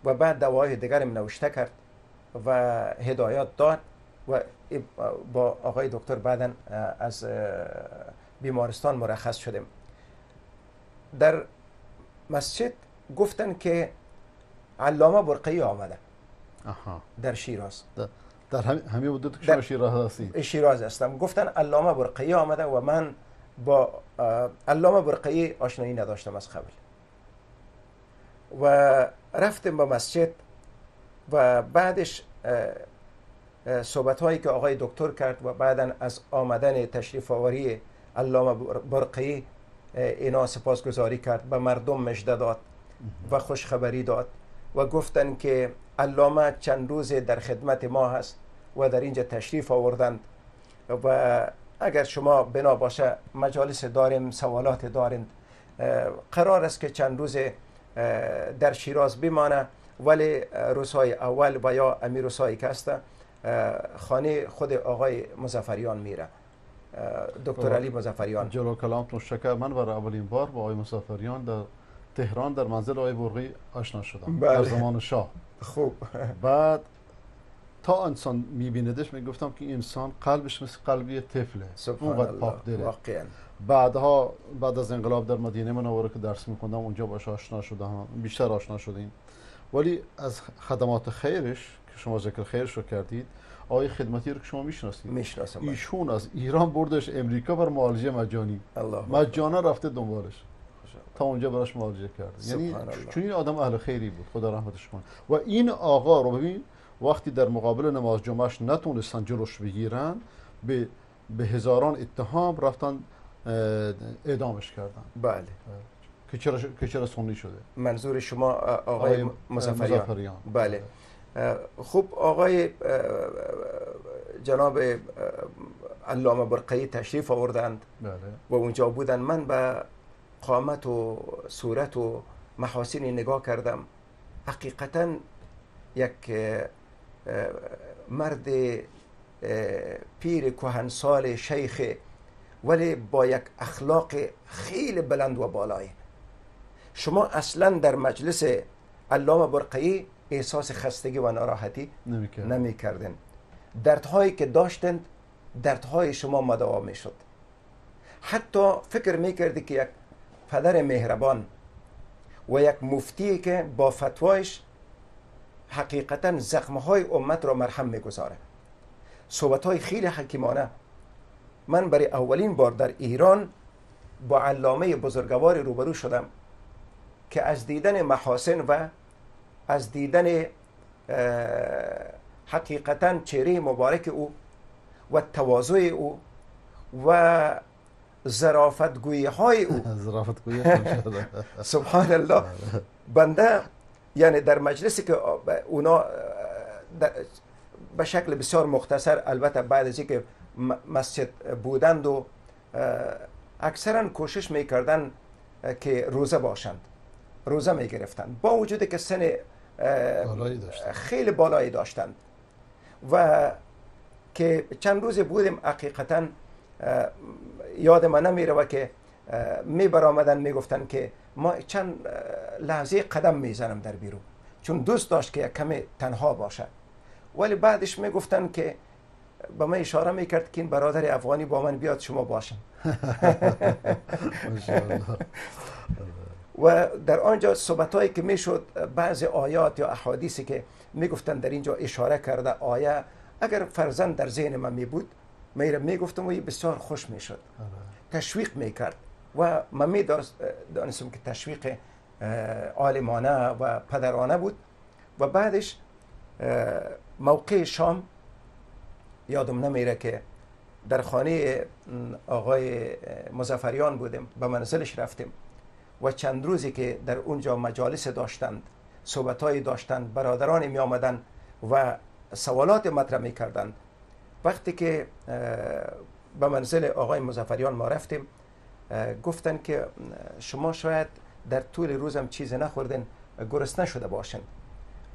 و بعد دوای دیگرم نوشته کرد و هدایات داد و با آقای دکتر بعدا از بیمارستان مرخص شدیم. در مسجد گفتن که علامه برقی آمده آها. در شیراز. در همین مدت که شما شیراز هستید؟ شیراز هستم. گفتن علامه برقی آمده و من با علامه برقی آشنایی نداشتم از قبل و رفتم به مسجد و بعدش صحبت هایی که آقای دکتر کرد و بعدا از آمدن تشریف آوری علامه برقی اینا سپاسگزاری کرد، به مردم مژده داد و خوشخبری داد و گفتن که علامه چند روز در خدمت ما هست و در اینجا تشریف آوردند و اگر شما بنا باشه مجالس داریم، سوالات داریم، قرار است که چند روز در شیراز بمانه، ولی روزهای اول و یا امیر روزهایی که هست خانه خود آقای مظفریان میره، دکتر علی مظفریان. جلو کلامتون شکر، من برای اولین بار با آقای مظفریان در تهران در منزل آقای برقی آشنا شدم. در زمان شاه. خوب. بعد تا انسان میبیندش میگفتم که انسان قلبش مثل قلبی طفله، اونقدر پاک داره. واقعا بعد از انقلاب در مدینه منوره که درس میخوندم اونجا باش آشنا شدم، بیشتر آشنا شدیم. ولی از خدمات خیرش که شما ذکر خیرش رو کردید، آقای خدمتی رو که شما میشناسم، ایشون از ایران بردش امریکا بر معالجه مجانی، مجانا رفته دنبالش تا اونجا براش معالجه کرد. یعنی چون این آدم اهل خیری بود، خدا رحمتش کنه. و این آقا رو ببین وقتی در مقابل نماز جمعهش نتونستن جلوش بگیرن، به هزاران اتهام رفتن اعدامش کردن. بله. که چرا سنی شده. منظور شما آقای مظفریان. بله. خوب، آقای جناب علامه برقی تشریف آوردند. بله. و اونجا بودن. من به قامت و صورت و محاسن نگاه کردم. حقیقتا یک مرد پیر کهنسال شیخ، ولی با یک اخلاق خیلی بلند و بالای. شما اصلا در مجلس علامه برقی احساس خستگی و ناراحتی نمی کردن. دردهایی که داشتند دردهای شما مداوا می شد. حتی فکر می کردی که یک پدر مهربان و یک مفتی که با فتوایش حقیقتا زخمهای امت را مرهم می گذاره. صحبتهای خیلی حکیمانه. من برای اولین بار در ایران با علامه بزرگوار روبرو شدم که از دیدن محاسن و از دیدن حقیقتا چهره مبارک او و تواضع او و ظرافتگویی های او سبحان الله، بنده یعنی در مجلسی که اونا به شکل بسیار مختصر، البته بعد از اینکه مسجد بودند و اکثرا کوشش میکردن که روزه باشند، روزه میگرفتند با وجودی که سن خیلی بالایی داشتند و که چند روز بودیم حقیقتا یاد من نمیره و که می برآمدن میگفتن که ما چند لحظه قدم میزنم در بیرون، چون دوست داشت که کمی تنها باشه. ولی بعدش میگفتن که با من اشاره میکرد که این برادر افغانی با من بیاد شما باشم. و در آنجا صحبتایی که میشد، بعض آیات یا احادیثی که میگفتن در اینجا اشاره کرده آیه، اگر فرزند در ذهن من می بود میگفتم و بسیار خوش میشد، تشویق میکرد و من میدانستم که تشویق عالمانه و پدرانه بود. و بعدش موقع شام یادم نمیره که در خانه آقای مظفریان بودیم، به منزلش رفتیم و چند روزی که در اونجا مجالس داشتند، صحبتهایی داشتند، برادران می آمدن و سوالات مطرح می کردند. وقتی که به منزل آقای مظفریان ما رفتیم، گفتن که شما شاید در طول روزم چیز نخوردن، گرسنه شده باشن.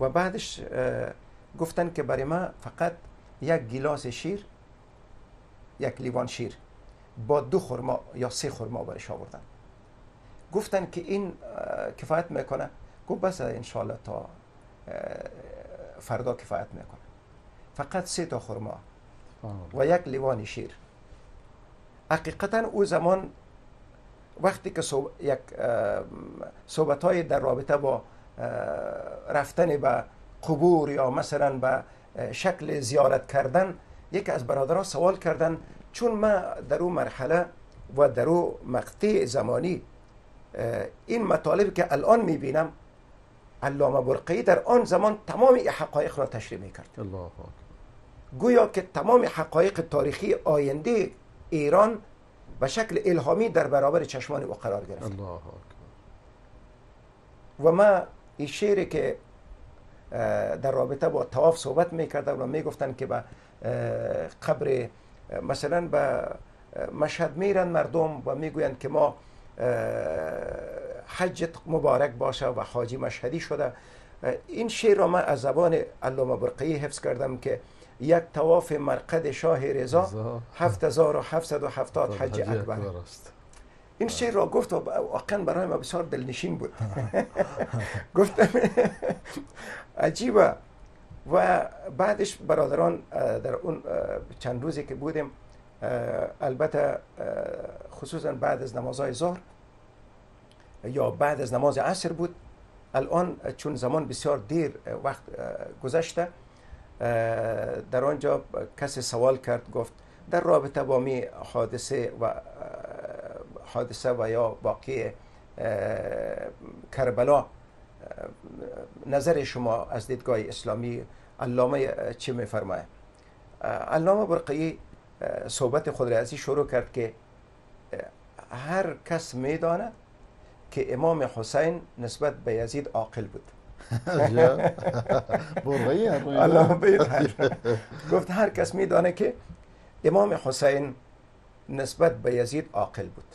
و بعدش گفتن که برای ما فقط یک گیلاس شیر، یک لیوان شیر با 2 خرما یا 3 خرما برش آوردن. گفتن که این کفایت میکنه؟ گفت بس انشالله تا فردا کفایت میکنه. فقط 3 تا خرما و یک لیوان شیر. حقیقتا او زمان وقتی که یک صحبت‌های در رابطه با رفتن به قبور یا مثلا به شکل زیارت کردن، یک از برادرها سوال کردن، چون ما در اون مرحله و در اون مقطع زمانی این مطالب که الان میبینم، علامه برقی در آن زمان تمام این حقایق را تشریح میکرد. الله اکبر. گویا که تمام حقایق تاریخی آینده ایران به شکل الهامی در برابر چشمان او قرار گرفت. الله اکبر. و ما این شعری که در رابطه با طواف صحبت میکردن و میگفتن که به قبر مثلا به مشهد میرن مردم و میگویند که ما حجت مبارک باشه و حاجی مشهدی شده. این شعر را من از زبان علامه برقی حفظ کردم که یک طواف مرقد شاه رضا 7770 حج اکبر است. این شعر را گفت و واقعا برای ما بسیار دلنشین بود. گفتم عجیبه. و بعدش برادران در اون چند روزی که بودیم، البته خصوصا بعد از نمازهای ظهر یا بعد از نماز عصر بود، الان چون زمان بسیار دیر وقت گذشته، در آنجا کسی سوال کرد، گفت در رابطه با می حادثه و یا واقع کربلا نظر شما از دیدگاه اسلامی علامه چی میفرماید؟ علامه برقی صحبت خود را ازی شروع کرد که هر کس میداند که امام حسین نسبت به یزید عاقل بود. برقی گفت هر کس میدانه که امام حسین نسبت به یزید عاقل بود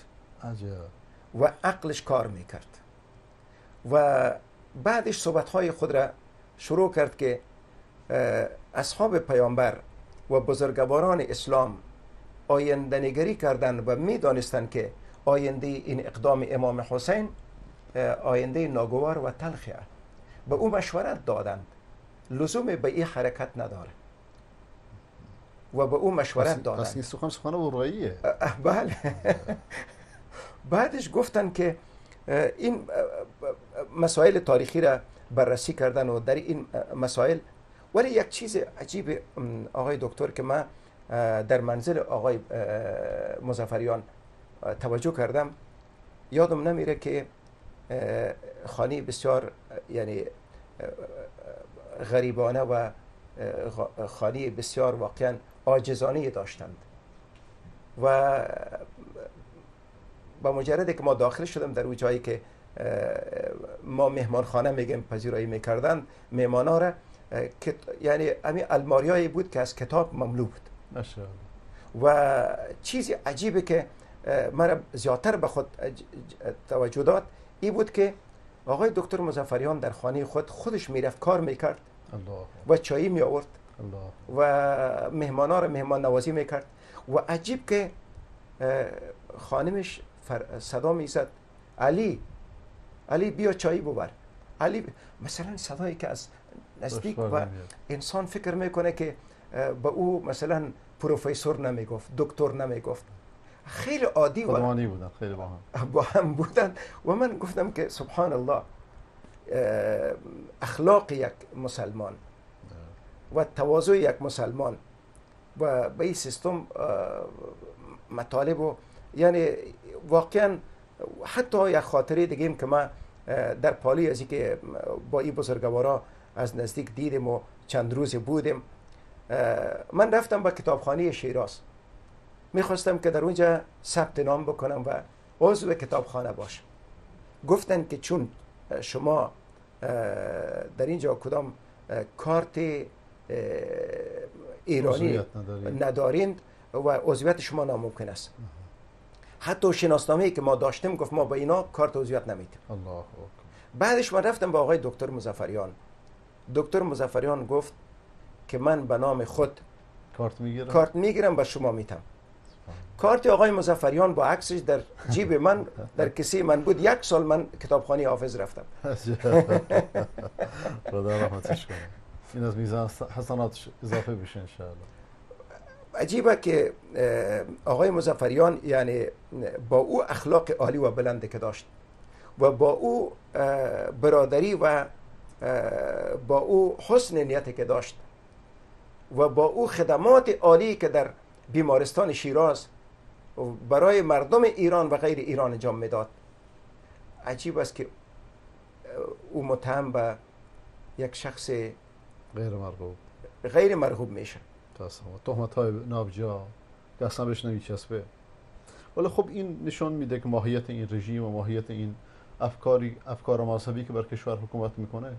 و عقلش کار میکرد. و بعدش صحبتهای خود را شروع کرد که اصحاب پیامبر و بزرگواران اسلام آینده نگری کردند و میدانستند که آینده این اقدام امام حسین آینده ناگوار و تلخی است. به او مشورت دادند لزوم به این حرکت نداره و به او مشورت دادند. پس این سخن برقیه. بله. بعدش گفتن که این مسائل تاریخی را بررسی کردن و در این مسائل، ولی یک چیز عجیب آقای دکتر که من در منزل آقای مظفریان توجه کردم، یادم نمیره که خانه بسیار یعنی غریبانه و خانه بسیار واقعا عاجزانه داشتند و با مجرد که ما داخل شدم در اون جایی که ما مهمان خانه میگیم پذیرایی میکردن مهمانا را، یعنی همین الماریایی بود که از کتاب مملو بود. ماشاءالله. و چیزی عجیبه که مرا زیادتر به خود توجه داد این بود که آقای دکتر مظفریان در خانه خودش میرفت کار میکرد و چایی می آورد و مهمانا را مهمان نوازی میکرد. و عجیب که خانمش صدا میزد علی بیا چایی ببر. علی مثلا صدایی که از نزدیک و انسان فکر میکنه که به او مثلا پروفسور نمیگفت، دکتر نمیگفت، خیلی عادی خودمانی بودن، خیلی با هم بودن. و من گفتم که سبحان الله، اخلاق یک مسلمان و تواضع یک مسلمان و به این سیستم مطالب و یعنی واقعا حتی یک خاطره دیگه که ما در پالی از که با این بزرگوارا از نزدیک دیدیم و چند روز بودیم، من رفتم به کتابخانه شیراز، میخواستم که در اونجا ثبت نام بکنم و عضو کتابخانه باشم. گفتن که چون شما در اینجا کدام کارت ایرانی ندارید و عضویت شما ناممکن است. حتی شناسنامه‌ای که ما داشتیم گفت ما با اینا کارت عضویت نمیدیم. الله اکبر. بعدش من رفتم با آقای دکتر مظفریان. دکتر مظفریان گفت که من به نام خود کارت میگیرم و شما میتم. کارت آقای مظفریان با عکسش در جیب من در کیسه من بود. 1 سال من کتابخانه حافظ رفتم. خدا رحمتش کنه. این از میزان حسناتش اضافه بشه ان شاء الله. عجیبه که آقای مظفریان یعنی با او اخلاق عالی و بلندی که داشت و با او برادری و با او حسن نیتی که داشت و با او خدمات عالی که در بیمارستان شیراز برای مردم ایران و غیر ایران انجام میداد، عجیب است که او متهم به یک شخص غیر مرغوب میشه. تهمت های نابجا که اصلا بهش نمیچسبه. ولی خب این نشان میده که ماهیت این رژیم و ماهیت این افکار مذهبی که بر کشور حکومت میکنه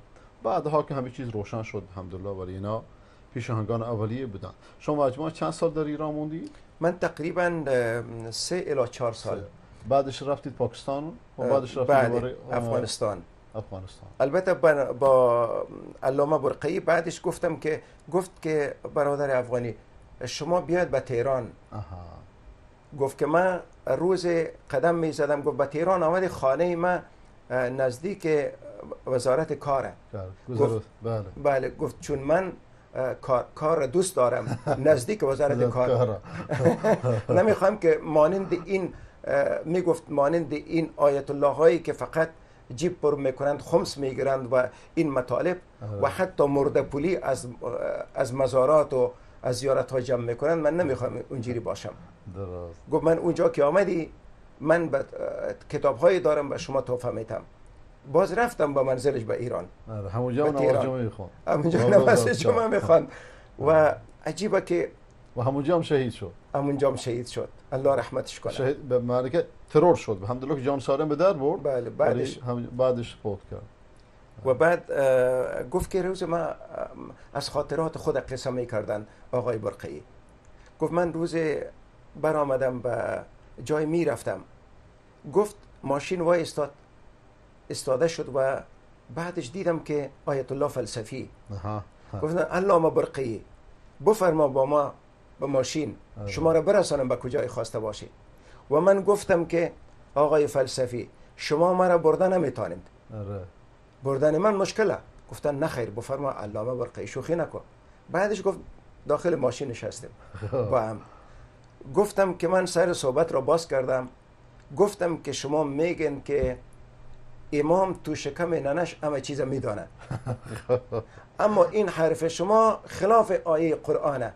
بعدها که همه چیز روشن شد الحمدلله، ولی اینا پیشاهنگان اولیه بودن. شما مجموعاً چند سال در ایران موندید؟ من تقریبا 3 الی 4 سال. بعدش رفتید پاکستان و بعدش رفتید بعد افغانستان. افغانستان. البته با علامه برقی بعدش گفت که برادر افغانی شما بیاید به تهران. گفت که من روز قدم می زدم، گفت به تهران آمد، خانه من نزدیک وزارت کاره. گفت بله، گفت چون من کار دوست دارم نزدیک وزارت کار. نمیخوام که مانند این میگفت مانند این آیت الله هایی که فقط جیب پر میکنند، خمس میگیرند و این مطالب و حتی مرده پولی از مزارات و از زیارت ها جمع میکنند، من نمیخوام اونجوری باشم. گفت من اونجا که آمدی من کتاب هایی دارم به شما تحفه میتم. باز رفتم با منزلش به ایران. همونجا نماز جمعه میخوان. همونجا نماز جمعه میخوان و عجیبه که و همونجا هم شهید شد. همونجا هم شهید شد. الله رحمتش کنه. شهید به معنی که ترور شد. الحمدلله که جان سالم به در برد. بله، بعدش فوت کرد. و بعد گفت که روز ما از خاطرات خود قصه میکردن آقای برقی. گفت من روز برآمدم به جای میرفتم، گفت ماشین وای استاده شد و بعدش دیدم که آیت الله فلسفی گفتن علامه برقی بفرما با ما به ماشین شما را برسانم به کجای خواسته باشی. و من گفتم که آقای فلسفی شما مرا بردن نمیتونید، بردن من مشکله. گفتن نخیر بفرما علامه برقی، شوخی نکن. بعدش گفت داخل ماشین نشستیم با هم. گفتم که من سر صحبت را باز کردم، گفتم که شما میگن که امام تو شکم ننش همه چیز میدانه، اما این حرف شما خلاف آیه قرآنه.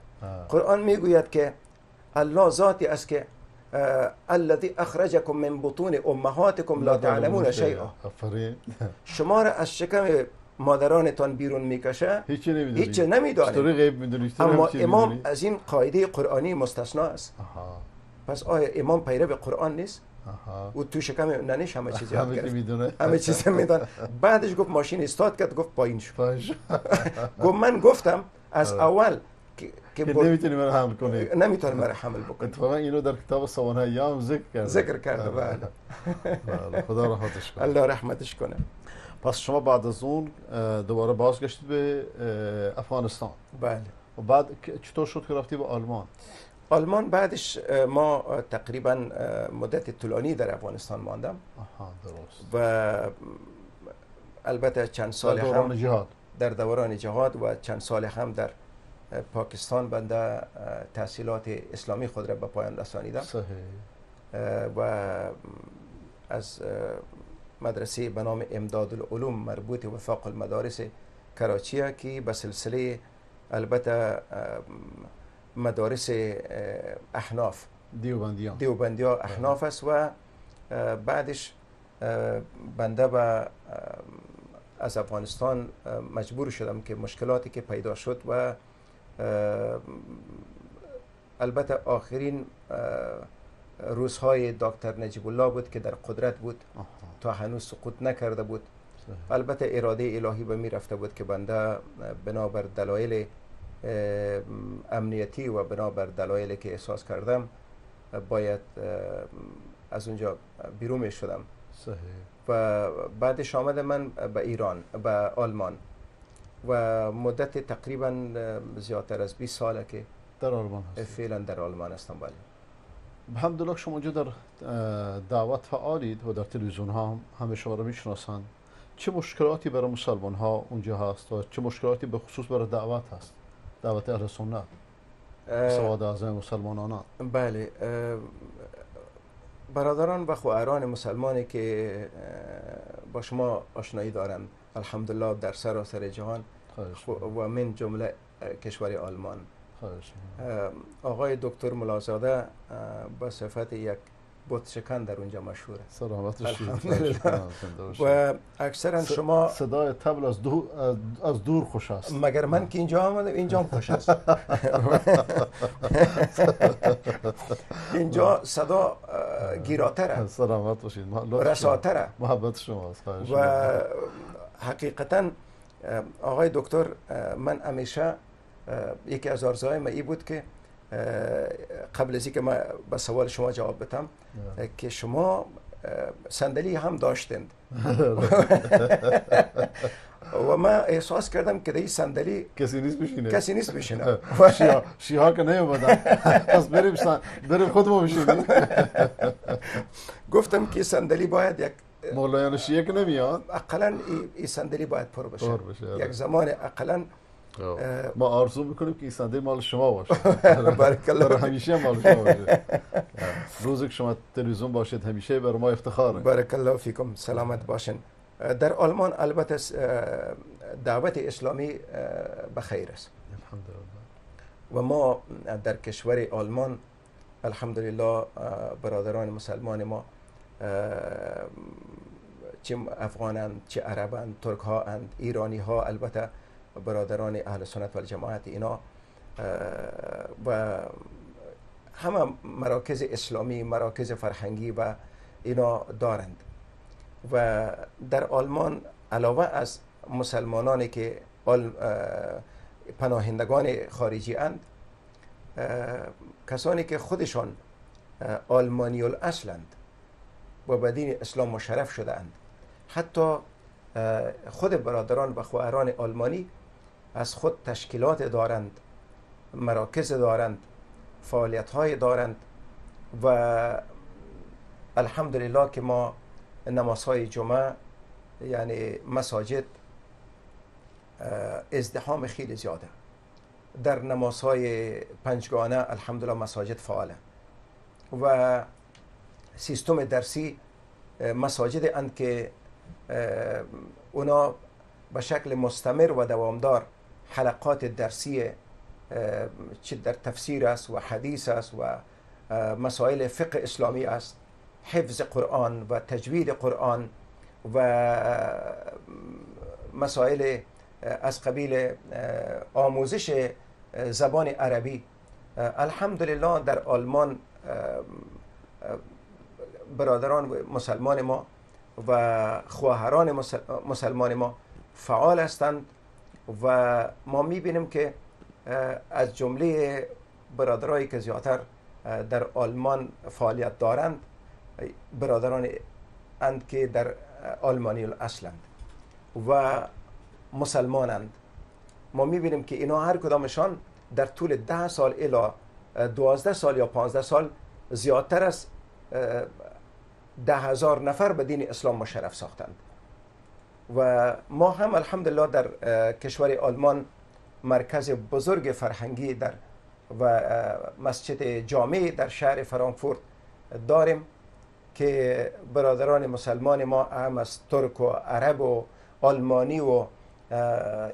قرآن میگوید که الله ذاتی است که الذی اخرجکم من بطون امهاتکم لا تعلمون شیئا. شما را از شکم مادرانتان بیرون میکشه، هیچ نمیدانید. اما امام از این قاعده قرآنی مستثنا است. پس آیا امام پیرو قرآن نیست؟ و تو شکم ننش همه چیز یاد گرفت، همه چیز میدونه. بعدش گفت ماشین استارت کرد، گفت پایین شو. گفت من گفتم از اول که نمیتونی مرا حمل کنی، نمیتونی مرا حمل بکنی. اتفاقا اینو در کتاب سوانح ایام ذکر کرده. بله. خدا رحمتش کنه. الله رحمتش کنه. پس شما بعد از اون دوباره بازگشتید به افغانستان. بله. و بعد چطور شد که رفتی به آلمان؟ آلمان بعدش ما تقریبا مدت طولانی در افغانستان ماندم. درست. و البته چند سال هم در دوران جهاد و چند سال هم در پاکستان بنده تحصیلات اسلامی خود را به پایان رسانیدم. صحیح. و از مدرسه به نام امداد العلوم مربوط وفاق المدارس کراچی که به سلسله البته مدارس احناف دیوبندیان احناف است و بعدش بنده به از افغانستان مجبور شدم که مشکلاتی که پیدا شد و البته آخرین روزهای دکتر نجیب الله بود که در قدرت بود تا هنوز سقوط نکرده بود. البته اراده الهی به می رفته بود که بنده بنابر دلایل امنیتی و بنابر دلایلی که احساس کردم باید از اونجا بیرون می شدم. صحیح. و بعدش آمده من به ایران، به آلمان و مدت تقریبا زیادتر از 20 ساله که در آلمان هستم. فعلا در آلمان هستم. بله. الحمدلله شما اونجا در دعوت فعالید و در تلویزیون ها همه شما رو میشناسند. چه مشکلاتی برای مسلمان ها اونجا هست و چه مشکلاتی به خصوص برای دعوت هست، دعوت اهل سنت؟ سواد اعظم مسلمانان. بله، برادران و خواهران مسلمانی که با شما آشنایی دارند الحمدلله در سراسر جهان و من جمله کشور آلمان. آقای دکتر ملازاده به صفت یک بت شکن در اونجا مشهوره. سلامت باشید. و اکثرا شما صدای طبل از دور خوش است. مگر من که اینجا آمدم اینجا هم خوش است. اینجا صدا گیراتره. سلامت باشید. رساتره. محبت شماست. و حقیقتا آقای دکتر، من همیشه یکی از آرزوهای من ای بود که قبل از اینکه من به سوال شما جواب بدم که شما صندلی هم داشتند و من احساس کردم که در این صندلی کسی نیست بشینه. شیعه که نیومدن، پس بریم خودمون بشینیم. گفتم که صندلی باید یک مولایان شیعه که نمیاد، اقلا این صندلی باید پر بشه. یک زمان اقلا ما آرزو میکنیم که این صندلی مال شما باشه. بارک الله. همیشه مال شما باشه. روزی که شما تلویزیون باشید همیشه برای ما افتخاره. بارک الله فیکم. سلامت باشین. در آلمان البته دعوت اسلامی بخیر است و ما در کشور آلمان الحمدلله برادران مسلمان ما چه افغانند، چه عربند، ترک ها اند، ایرانی ها، البته برادران اهل سنت و الجماعت اینا و همه مراکز اسلامی، مراکز فرهنگی و اینا دارند. و در آلمان علاوه از مسلمانانی که پناهندگان خارجی اند، کسانی که خودشان آلمانی الاصلند و به دین اسلام مشرف شده اند، حتی خود برادران و خواهران آلمانی از خود تشکیلات دارند، مراکز دارند، فعالیت های دارند و الحمدلله که ما نمازهای جمعه یعنی مساجد ازدحام خیلی زیاده. در نمازهای پنجگانه الحمدلله مساجد فعاله و سیستم درسی مساجد اند که اونا به شکل مستمر و دوامدار حلقات درسی چه در تفسیر است و حدیث است و مسائل فقه اسلامی است، حفظ قرآن و تجوید قرآن و مسائل از قبیل آموزش زبان عربی. الحمدلله در آلمان برادران مسلمان ما و خواهران مسلمان ما فعال هستند و ما میبینیم که از جمله برادرایی که زیادتر در آلمان فعالیت دارند برادران اند که در آلمانی الاصلند و مسلمانند. ما میبینیم که اینا هر کدامشان در طول 10 سال الی 12 سال یا 15 سال زیادتر از 10,000 نفر به دین اسلام مشرف ساختند و ما هم الحمدلله در کشور آلمان مرکز بزرگ فرهنگی در و مسجد جامع در شهر فرانکفورت داریم که برادران مسلمان ما هم از ترک و عرب و آلمانی و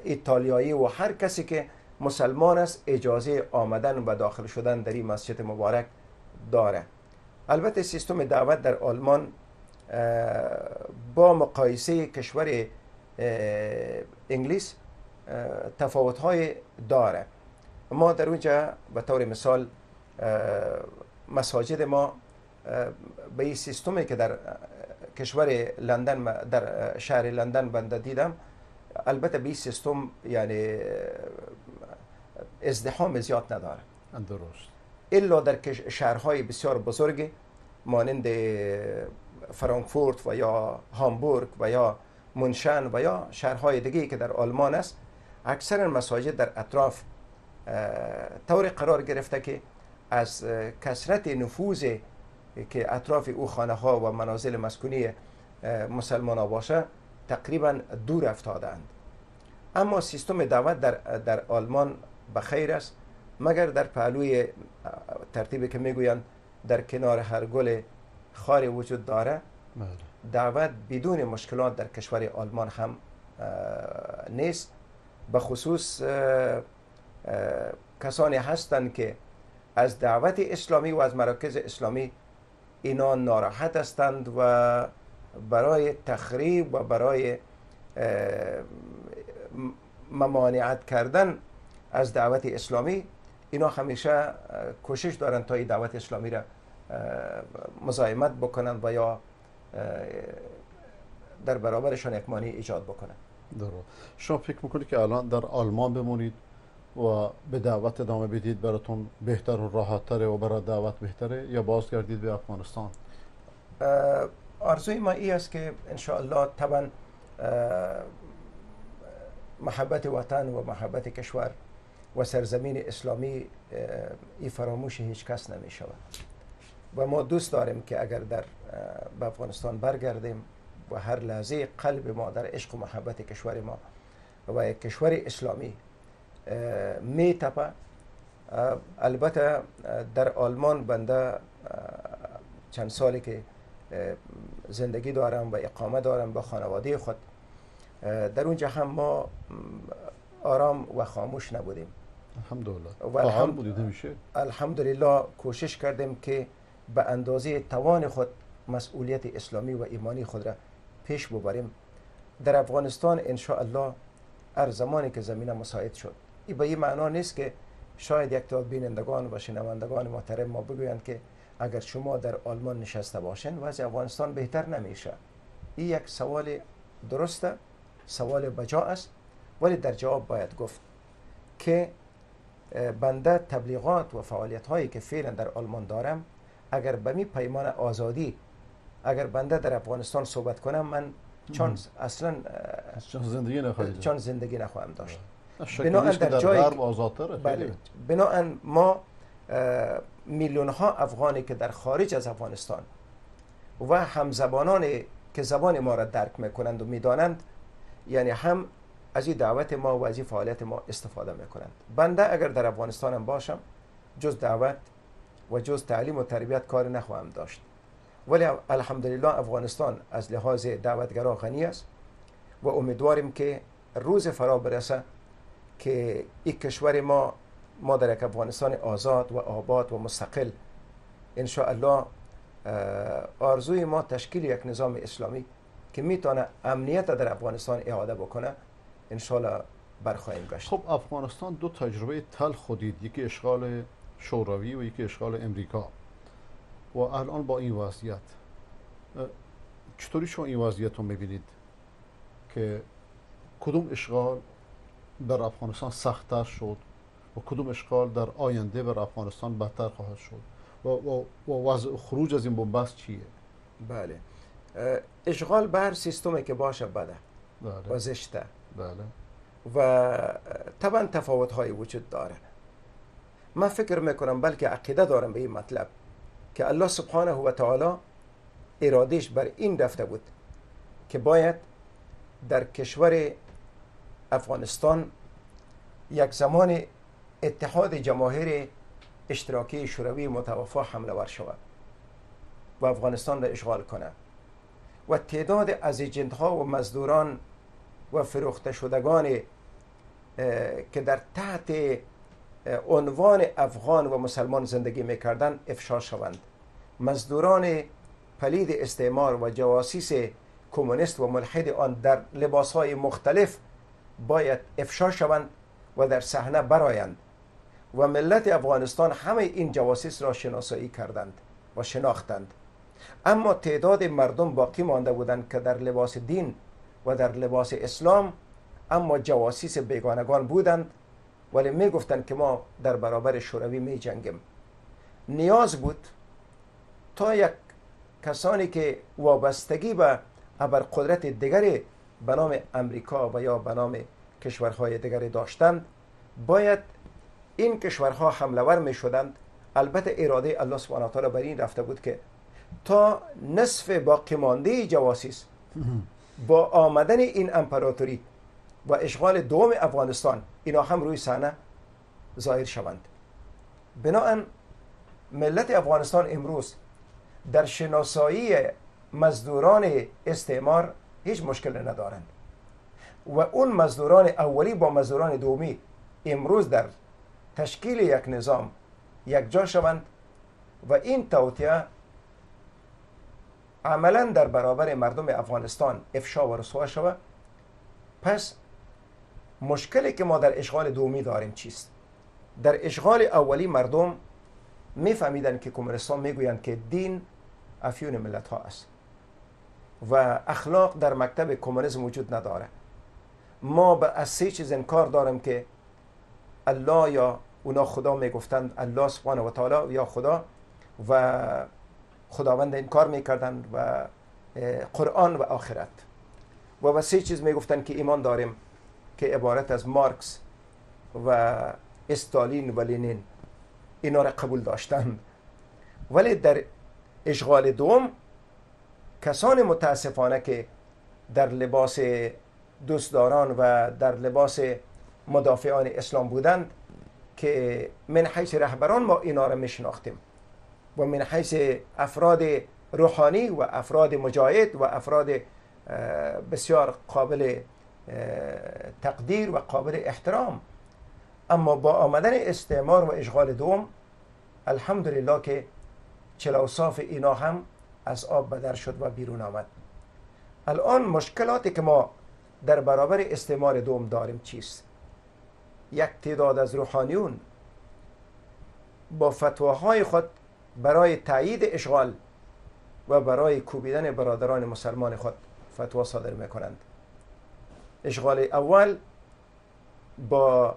ایتالیایی و هر کسی که مسلمان است اجازه آمدن و داخل شدن در این مسجد مبارک داره. البته سیستم دعوت در آلمان با مقایسه کشور انگلیس تفاوت‌های داره. ما در اونجا به طور مثال مساجد ما به این سیستمی که در کشور لندن در شهر لندن بنده دیدم، البته به این سیستم یعنی ازدحام زیاد نداره. درست. الا در شهرهای بسیار بزرگ مانند فرانکفورت و یا هامبورگ و یا مونشن و یا شهرهای دیگه که در آلمان است، اکثر مساجد در اطراف طور قرار گرفته که از کثرت نفوذ که اطراف او خانه ها و منازل مسکونی مسلمان ها باشه تقریبا دور افتادند. اما سیستم دعوت در آلمان بخیر است مگر در پهلوی ترتیبی که میگویند در کنار هر گل خاری وجود داره، بله. دعوت بدون مشکلات در کشور آلمان هم نیست. به خصوص کسانی هستند که از دعوت اسلامی و از مراکز اسلامی اینا ناراحت هستند و برای تخریب و برای ممانعت کردن از دعوت اسلامی اینا همیشه کوشش دارند تا این دعوت اسلامی را مزاحمت بکنند و یا در برابرشان یک مانع ایجاد بکنند. درست. شما فکر میکنید که الان در آلمان بمونید و به دعوت ادامه بدید براتون بهتر و راحت تره و برای دعوت بهتره، یا بازگردید به افغانستان؟ آرزوی ما این است که انشاءالله طبعا محبت وطن و محبت کشور و سرزمین اسلامی این فراموش هیچ کس نمی شود و ما دوست داریم که اگر به افغانستان برگردیم و هر لحظه قلب ما در عشق و محبت کشور ما و یک کشور اسلامی می تپه. البته در آلمان بنده چند سالی که زندگی دارم و اقامه دارم با خانواده خود، در اونجا هم ما آرام و خاموش نبودیم. الحمدلله. الحمدلله کوشش کردیم که به اندازه توان خود مسئولیت اسلامی و ایمانی خود را پیش ببریم. در افغانستان ان شاء الله هر زمانی که زمینه مساعد شد، این به این معنا نیست که شاید یک تا بینندگان و شنوندگان محترم ما بگویند که اگر شما در آلمان نشسته باشین وضع افغانستان بهتر نمیشه. این یک سوال درسته، سوال بجا است، ولی در جواب باید گفت که بنده تبلیغات و فعالیت هایی که فعلا در آلمان دارم، اگر به می پیمان آزادی اگر بنده در افغانستان صحبت کنم، من اصلا چون زندگی نخواهم داشت. بنابراین در غرب آزادتره. بنابراین ما میلیون ها افغانی که در خارج از افغانستان و همزبانانی که زبان ما را درک میکنند و میدانند، یعنی هم از این دعوت ما و از این فعالیت ما استفاده میکنند. بنده اگر در افغانستانم باشم جز دعوت و جز تعلیم و تربیت کار نخواهم داشت، ولی الحمدلله افغانستان از لحاظ دعوتگرا غنی است و امیدواریم که روز فرا برسه که این کشور ما در یک افغانستان آزاد و آباد و مستقل ان شاء الله آرزوی ما تشکیل یک نظام اسلامی که میتونه امنیت در افغانستان اعاده بکنه ان شاء الله برخواهیم گشت. خب افغانستان دو تجربه تلخ خودید، یکی اشغال شوروی و یکی اشغال امریکا و الان با این وضعیت چطوری شما این وضعیت رو میبینید که کدوم اشغال بر افغانستان سخت‌تر شد و کدوم اشغال در آینده بر افغانستان بدتر خواهد شد و وضع خروج از این بنبست چیه؟ بله، اشغال به هر سیستمی که باشه بده و زشته. بله. و طبعا تفاوت‌های وجود داره. من فکر میکنم بلکه عقیده دارم به این مطلب که الله سبحانه و تعالی ارادش بر این رفته بود که باید در کشور افغانستان یک زمان اتحاد جماهیر اشتراکی شوروی متوفا حمله ور شود و افغانستان را اشغال کنه و تعداد از ایجنت‌ها و مزدوران و فروخته شدگان که در تحت عنوان افغان و مسلمان زندگی میکردن افشا شوند. مزدوران پلید استعمار و جواسیس کمونیست و ملحد آن در لباسهای مختلف باید افشا شوند و در صحنه برآیند و ملت افغانستان همه این جواسیس را شناسایی کردند و شناختند. اما تعداد مردم باقی مانده بودند که در لباس دین و در لباس اسلام اما جواسیس بیگانگان بودند، ولی می گفتند که ما در برابر شوروی می جنگیم. نیاز بود تا یک کسانی که وابستگی به ابرقدرت دیگری به نام امریکا و یا به نام کشورهای دیگری داشتند، باید این کشورها حمله ور می شدند. البته اراده الله سبحانه و تعالی بر این رفته بود که تا نصف باقی مانده جواسیس با آمدن این امپراتوری و اشغال دوم افغانستان اینا هم روی صحنه ظاهر شوند. بنابراین ملت افغانستان امروز در شناسایی مزدوران استعمار هیچ مشکل ندارند و اون مزدوران اولی با مزدوران دومی امروز در تشکیل یک نظام یک جا شوند و این توطئه عملا در برابر مردم افغانستان افشا و رسوا شود. پس مشکلی که ما در اشغال دومی داریم چیست؟ در اشغال اولی مردم میفهمیدن که کمونیستان میگویند که دین افیون ملت ها است و اخلاق در مکتب کمونیسم وجود نداره. ما به از سه چیز انکار داریم که الله، یا اونا خدا میگفتند الله سبحانه و تعالی یا خدا و خداوند انکار میکردند و قرآن و آخرت، و به سه چیز میگفتند که ایمان داریم که عبارت از مارکس و استالین و لنین، اینا را قبول داشتند. ولی در اشغال دوم کسان متاسفانه که در لباس دوستداران و در لباس مدافعان اسلام بودند که من حیث رهبران ما اینا را میشناختیم و من حیث افراد روحانی و افراد مجاهد و افراد بسیار قابل تقدیر و قابل احترام. اما با آمدن استعمار و اشغال دوم الحمدلله که چلوصاف اینا هم از آب به در شد و بیرون آمد. الان مشکلاتی که ما در برابر استعمار دوم داریم چیست؟ یک تعداد از روحانیون با فتواهای خود برای تایید اشغال و برای کوبیدن برادران مسلمان خود فتوا صادر میکنند. اشغال اول با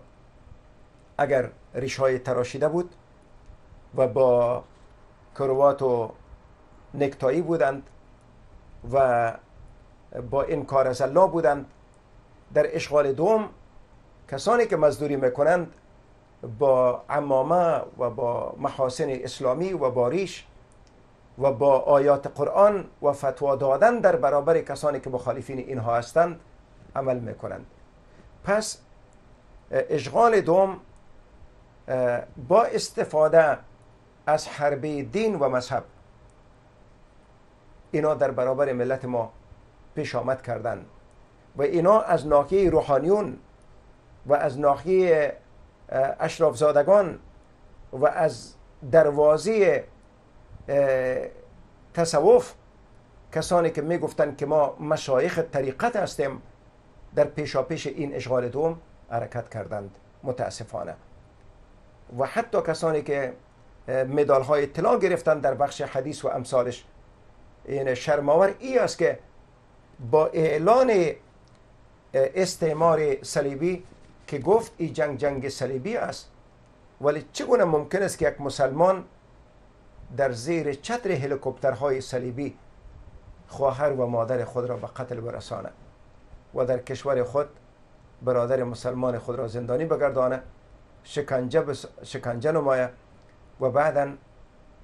اگر ریش‌های تراشیده بود و با کروات و نکتایی بودند و با انکار از الله بودند. در اشغال دوم کسانی که مزدوری میکنند با عمامه و با محاسن اسلامی و با ریش و با آیات قرآن و فتوا دادن در برابر کسانی که مخالفین اینها هستند عمل میکنند. پس اشغال دوم با استفاده از حربه دین و مذهب اینا در برابر ملت ما پیش آمد کردند و اینا از ناحیه روحانیون و از ناحیه اشرافزادگان و از دروازه تصوف کسانی که میگفتند که ما مشایخ طریقت هستیم در پیشاپیش این اشغال دوم حرکت کردند متاسفانه. و حتی کسانی که مدال های طلا گرفتند در بخش حدیث و امثالش، این شرماور ای است که با اعلان استعمار صلیبی که گفت این جنگ صلیبی است، ولی چگونه ممکن است که یک مسلمان در زیر چتر هلیکوپترهای صلیبی خواهر و مادر خود را به قتل برسانه و در کشور خود برادر مسلمان خود را زندانی بگردانه، شکنجه نمایه و بعدا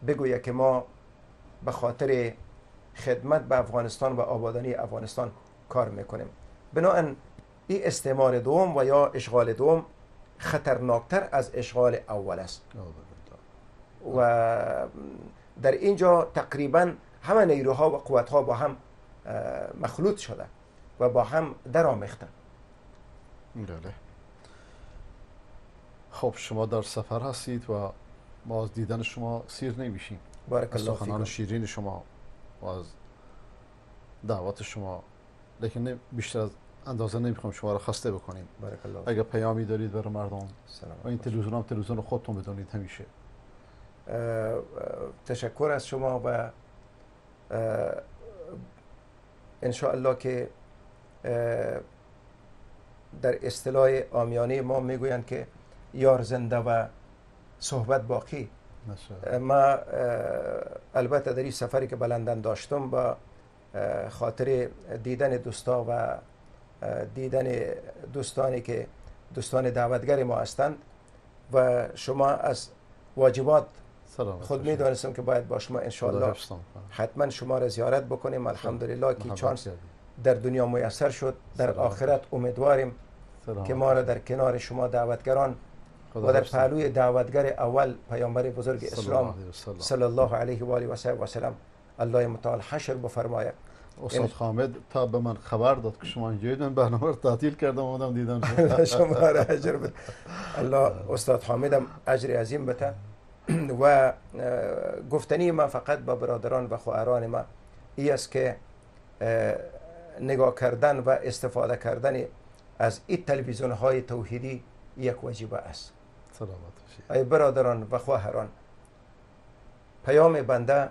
بگویه که ما به خاطر خدمت به افغانستان و آبادانی افغانستان کار میکنیم. بنابراین این استعمار دوم و یا اشغال دوم خطرناکتر از اشغال اول است و در اینجا تقریبا همه نیروها و قوتها با هم مخلوط شده و با هم درآمیخته. بله. خب شما در سفر هستید و ما از دیدن شما سیر نمیشیم. بارک الله سخنان فیکم. شیرین شما و از دعوت شما، لیکن بیشتر از اندازه نمیخوام شما را خسته بکنیم. بارک الله. اگر پیامی دارید برای مردم سلام. و این تلویزیون هم تلویزیون خودتون بدونید همیشه. تشکر از شما و ان شاء الله که در اصطلاح عامیانه ما میگویند که یار زنده و صحبت باقی. ما البته در این سفری که به لندن داشتم با خاطر دیدن دوستا و دیدن دوستانی که دوستان دعوتگر ما هستند و شما از واجبات خود میدانستم که باید با شما ان شاء الله حتما شما را زیارت بکنیم. الحمدلله که چانس در دنیا میسر شد. در آخرت امیدواریم که ما را در کنار شما دعوتگران و در پهلوی دعوتگر اول پیامبر بزرگ اسلام صلی الله علیه و آله و سلم الله متعال حشر بفرماید. استاد حامد تا به من خبر داد که شما اینجایید، برنامه رو تعطیل کردم اومدم دیدم شما را اجر بده. الله استاد حامدم اجر عظیم بده. و گفتنی ما فقط با برادران و خواهران ما ای است که نگاه کردن و استفاده کردن از این تلویزیون های توحیدی یک واجبه است. سلامت باشید. ای برادران و خواهران، پیام بنده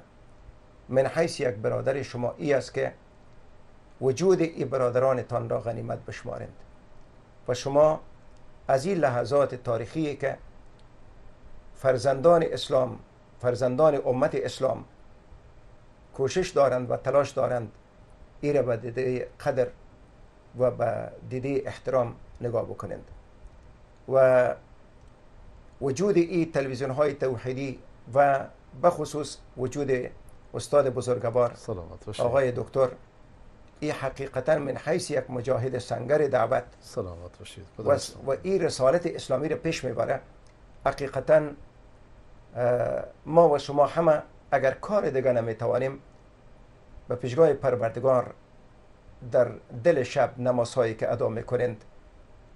من حیث یک برادر شما ای است که وجود این برادرانتان را غنیمت بشمارند و شما از این لحظات تاریخی که فرزندان اسلام، فرزندان امت اسلام کوشش دارند و تلاش دارند این را به دیده قدر و به دیده احترام نگاه بکنند و وجود این تلویزیون های توحیدی و بخصوص وجود استاد بزرگوار آقای دکتر این حقیقتا من حیث یک مجاهد سنگر دعوت سلامت باشید و این رسالت اسلامی را پیش میبره. حقیقتا ما و شما همه اگر کار دیگه نمیتوانیم به پیشگاه پروردگار در دل شب نمازهایی که ادا میکنند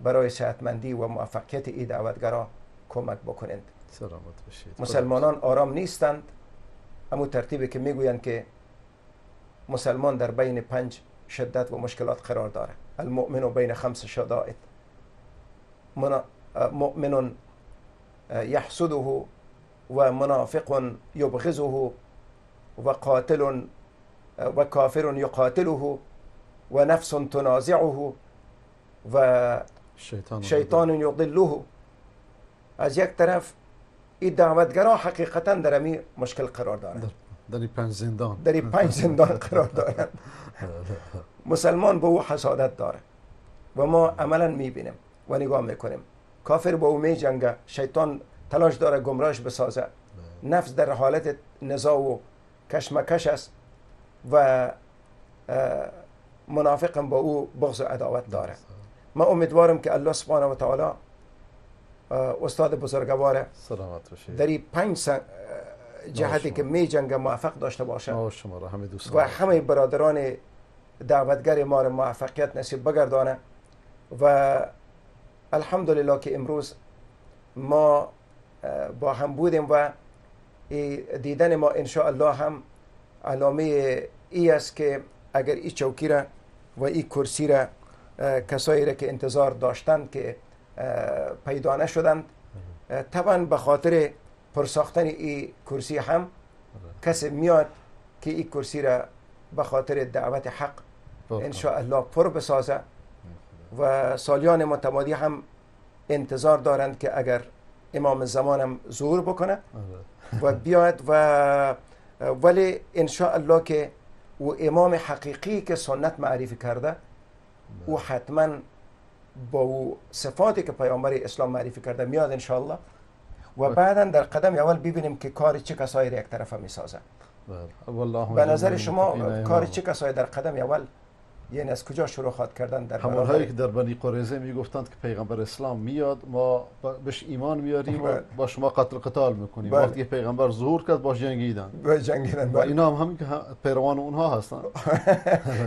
برای صحتمندی و موفقیت این دعوتگرا کمک بکنند. سلامت باشید. مسلمانان آرام نیستند، اما ترتیبی که میگویند که مسلمان در بین 5 شدت و مشکلات قرار داره. المؤمن بین 5 شدائد، مؤمن یحسده و منافق یبغضه و قاتل و کافر یقاتله و نفس تنازعه و شیطان یضله. از یک طرف این دعوتگرا حقیقتا در امی مشکل قرار دارند، در این 5 زندان، در این 5 زندان قرار دارند. مسلمان به او حسادت داره و ما عملا میبینیم و نگاه میکنیم. کافر با او میجنگه، شیطان تلاش داره گمراهش بسازه، نفس در حالت نزاع و کشمکش است و منافقم با او بغض و عداوت داره. ما امیدوارم که الله سبحانه و تعالی استاد بزرگوار در این 5 جهتی که می جنگه موفق داشته باشه و همه برادران دعوتگر ما را موفقیت نصیب بگردانه. و الحمدلله که امروز ما با هم بودیم و دیدن ما ان شاء الله هم علامه ای است که اگر این چوکی را و این کرسی را کسایی را که انتظار داشتند که پیدا نشدند، طبعا به خاطر پرساختن این کرسی هم کسی میاد که این کرسی را به خاطر دعوت حق ان شاء الله پر بسازه و سالیان متمادی هم انتظار دارند که اگر امام زمانم ظهور بکنه و بیاد و ولی ان شاء الله که و امام حقیقی که سنت معرفی کرده او حتما با او صفاتی که پیامبر اسلام معرفی کرده میاد ان شاء الله و بعدا در قدم اول ببینیم که کار چه کسایی را یک طرفه میسازه. به نظر شما کار چه کسایی در قدم اول یعنی از کجا شروع خواهد کردن؟ در همونهایی که در بنی قریظه میگفتند که پیغمبر اسلام میاد ما بهش ایمان میاریم و با شما قتل قتال میکنیم. وقتی پیغمبر ظهور کرد باش جنگیدن و اینا هم همین که پیروان اونها هستن.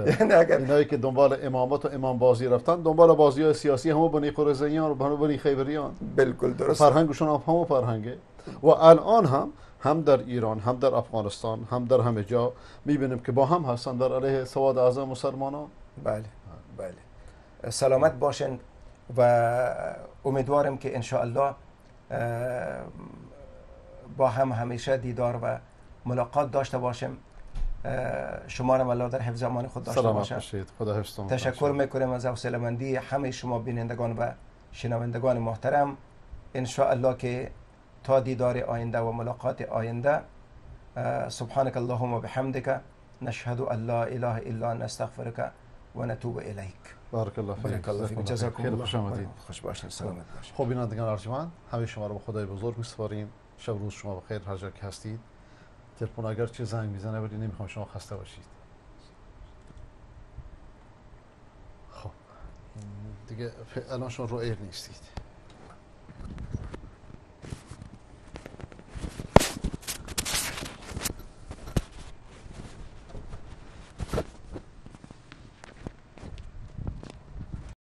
یعنی اگر اینایی که دنبال امامت و امام بازی رفتن دنبال بازی‌های سیاسی هم بنی قریظیان و بنی خیبریان. بالکل درست. فرهنگشون هم همون فرهنگه و الان هم در ایران هم در افغانستان هم در همه جا میبینیم که با هم هستن در علیه سواد اعظم مسلمانان. بله بله. سلامت باشند و امیدوارم که ان شاء الله با هم همیشه دیدار و ملاقات داشته باشیم. شما را الله در حفظ امان خود داشته باشه. سلامت باشید. خدا حفظتون. تشکر میکنم از حوصله‌مندی همه شما بینندگان و شنوندگان محترم. ان شاء الله که تا دیدار آینده و ملاقات آینده، سبحانك اللهم و بحمدك نشهد ان لا اله الا انت نستغفرك و نتوب الیک. بارک الله فیک. جزاکم الله. خوش آمدید. خوش باشید. سلامت باشید. خب بینندگان ارجمند، همه شما را به خدای بزرگ می‌سپاریم. شب روز شما بخیر هر جا که هستید. تلفن اگر چه زنگ میزنه ولی نمیخوام شما خسته باشید. خب دیگه الان شما رو ایر نیستید.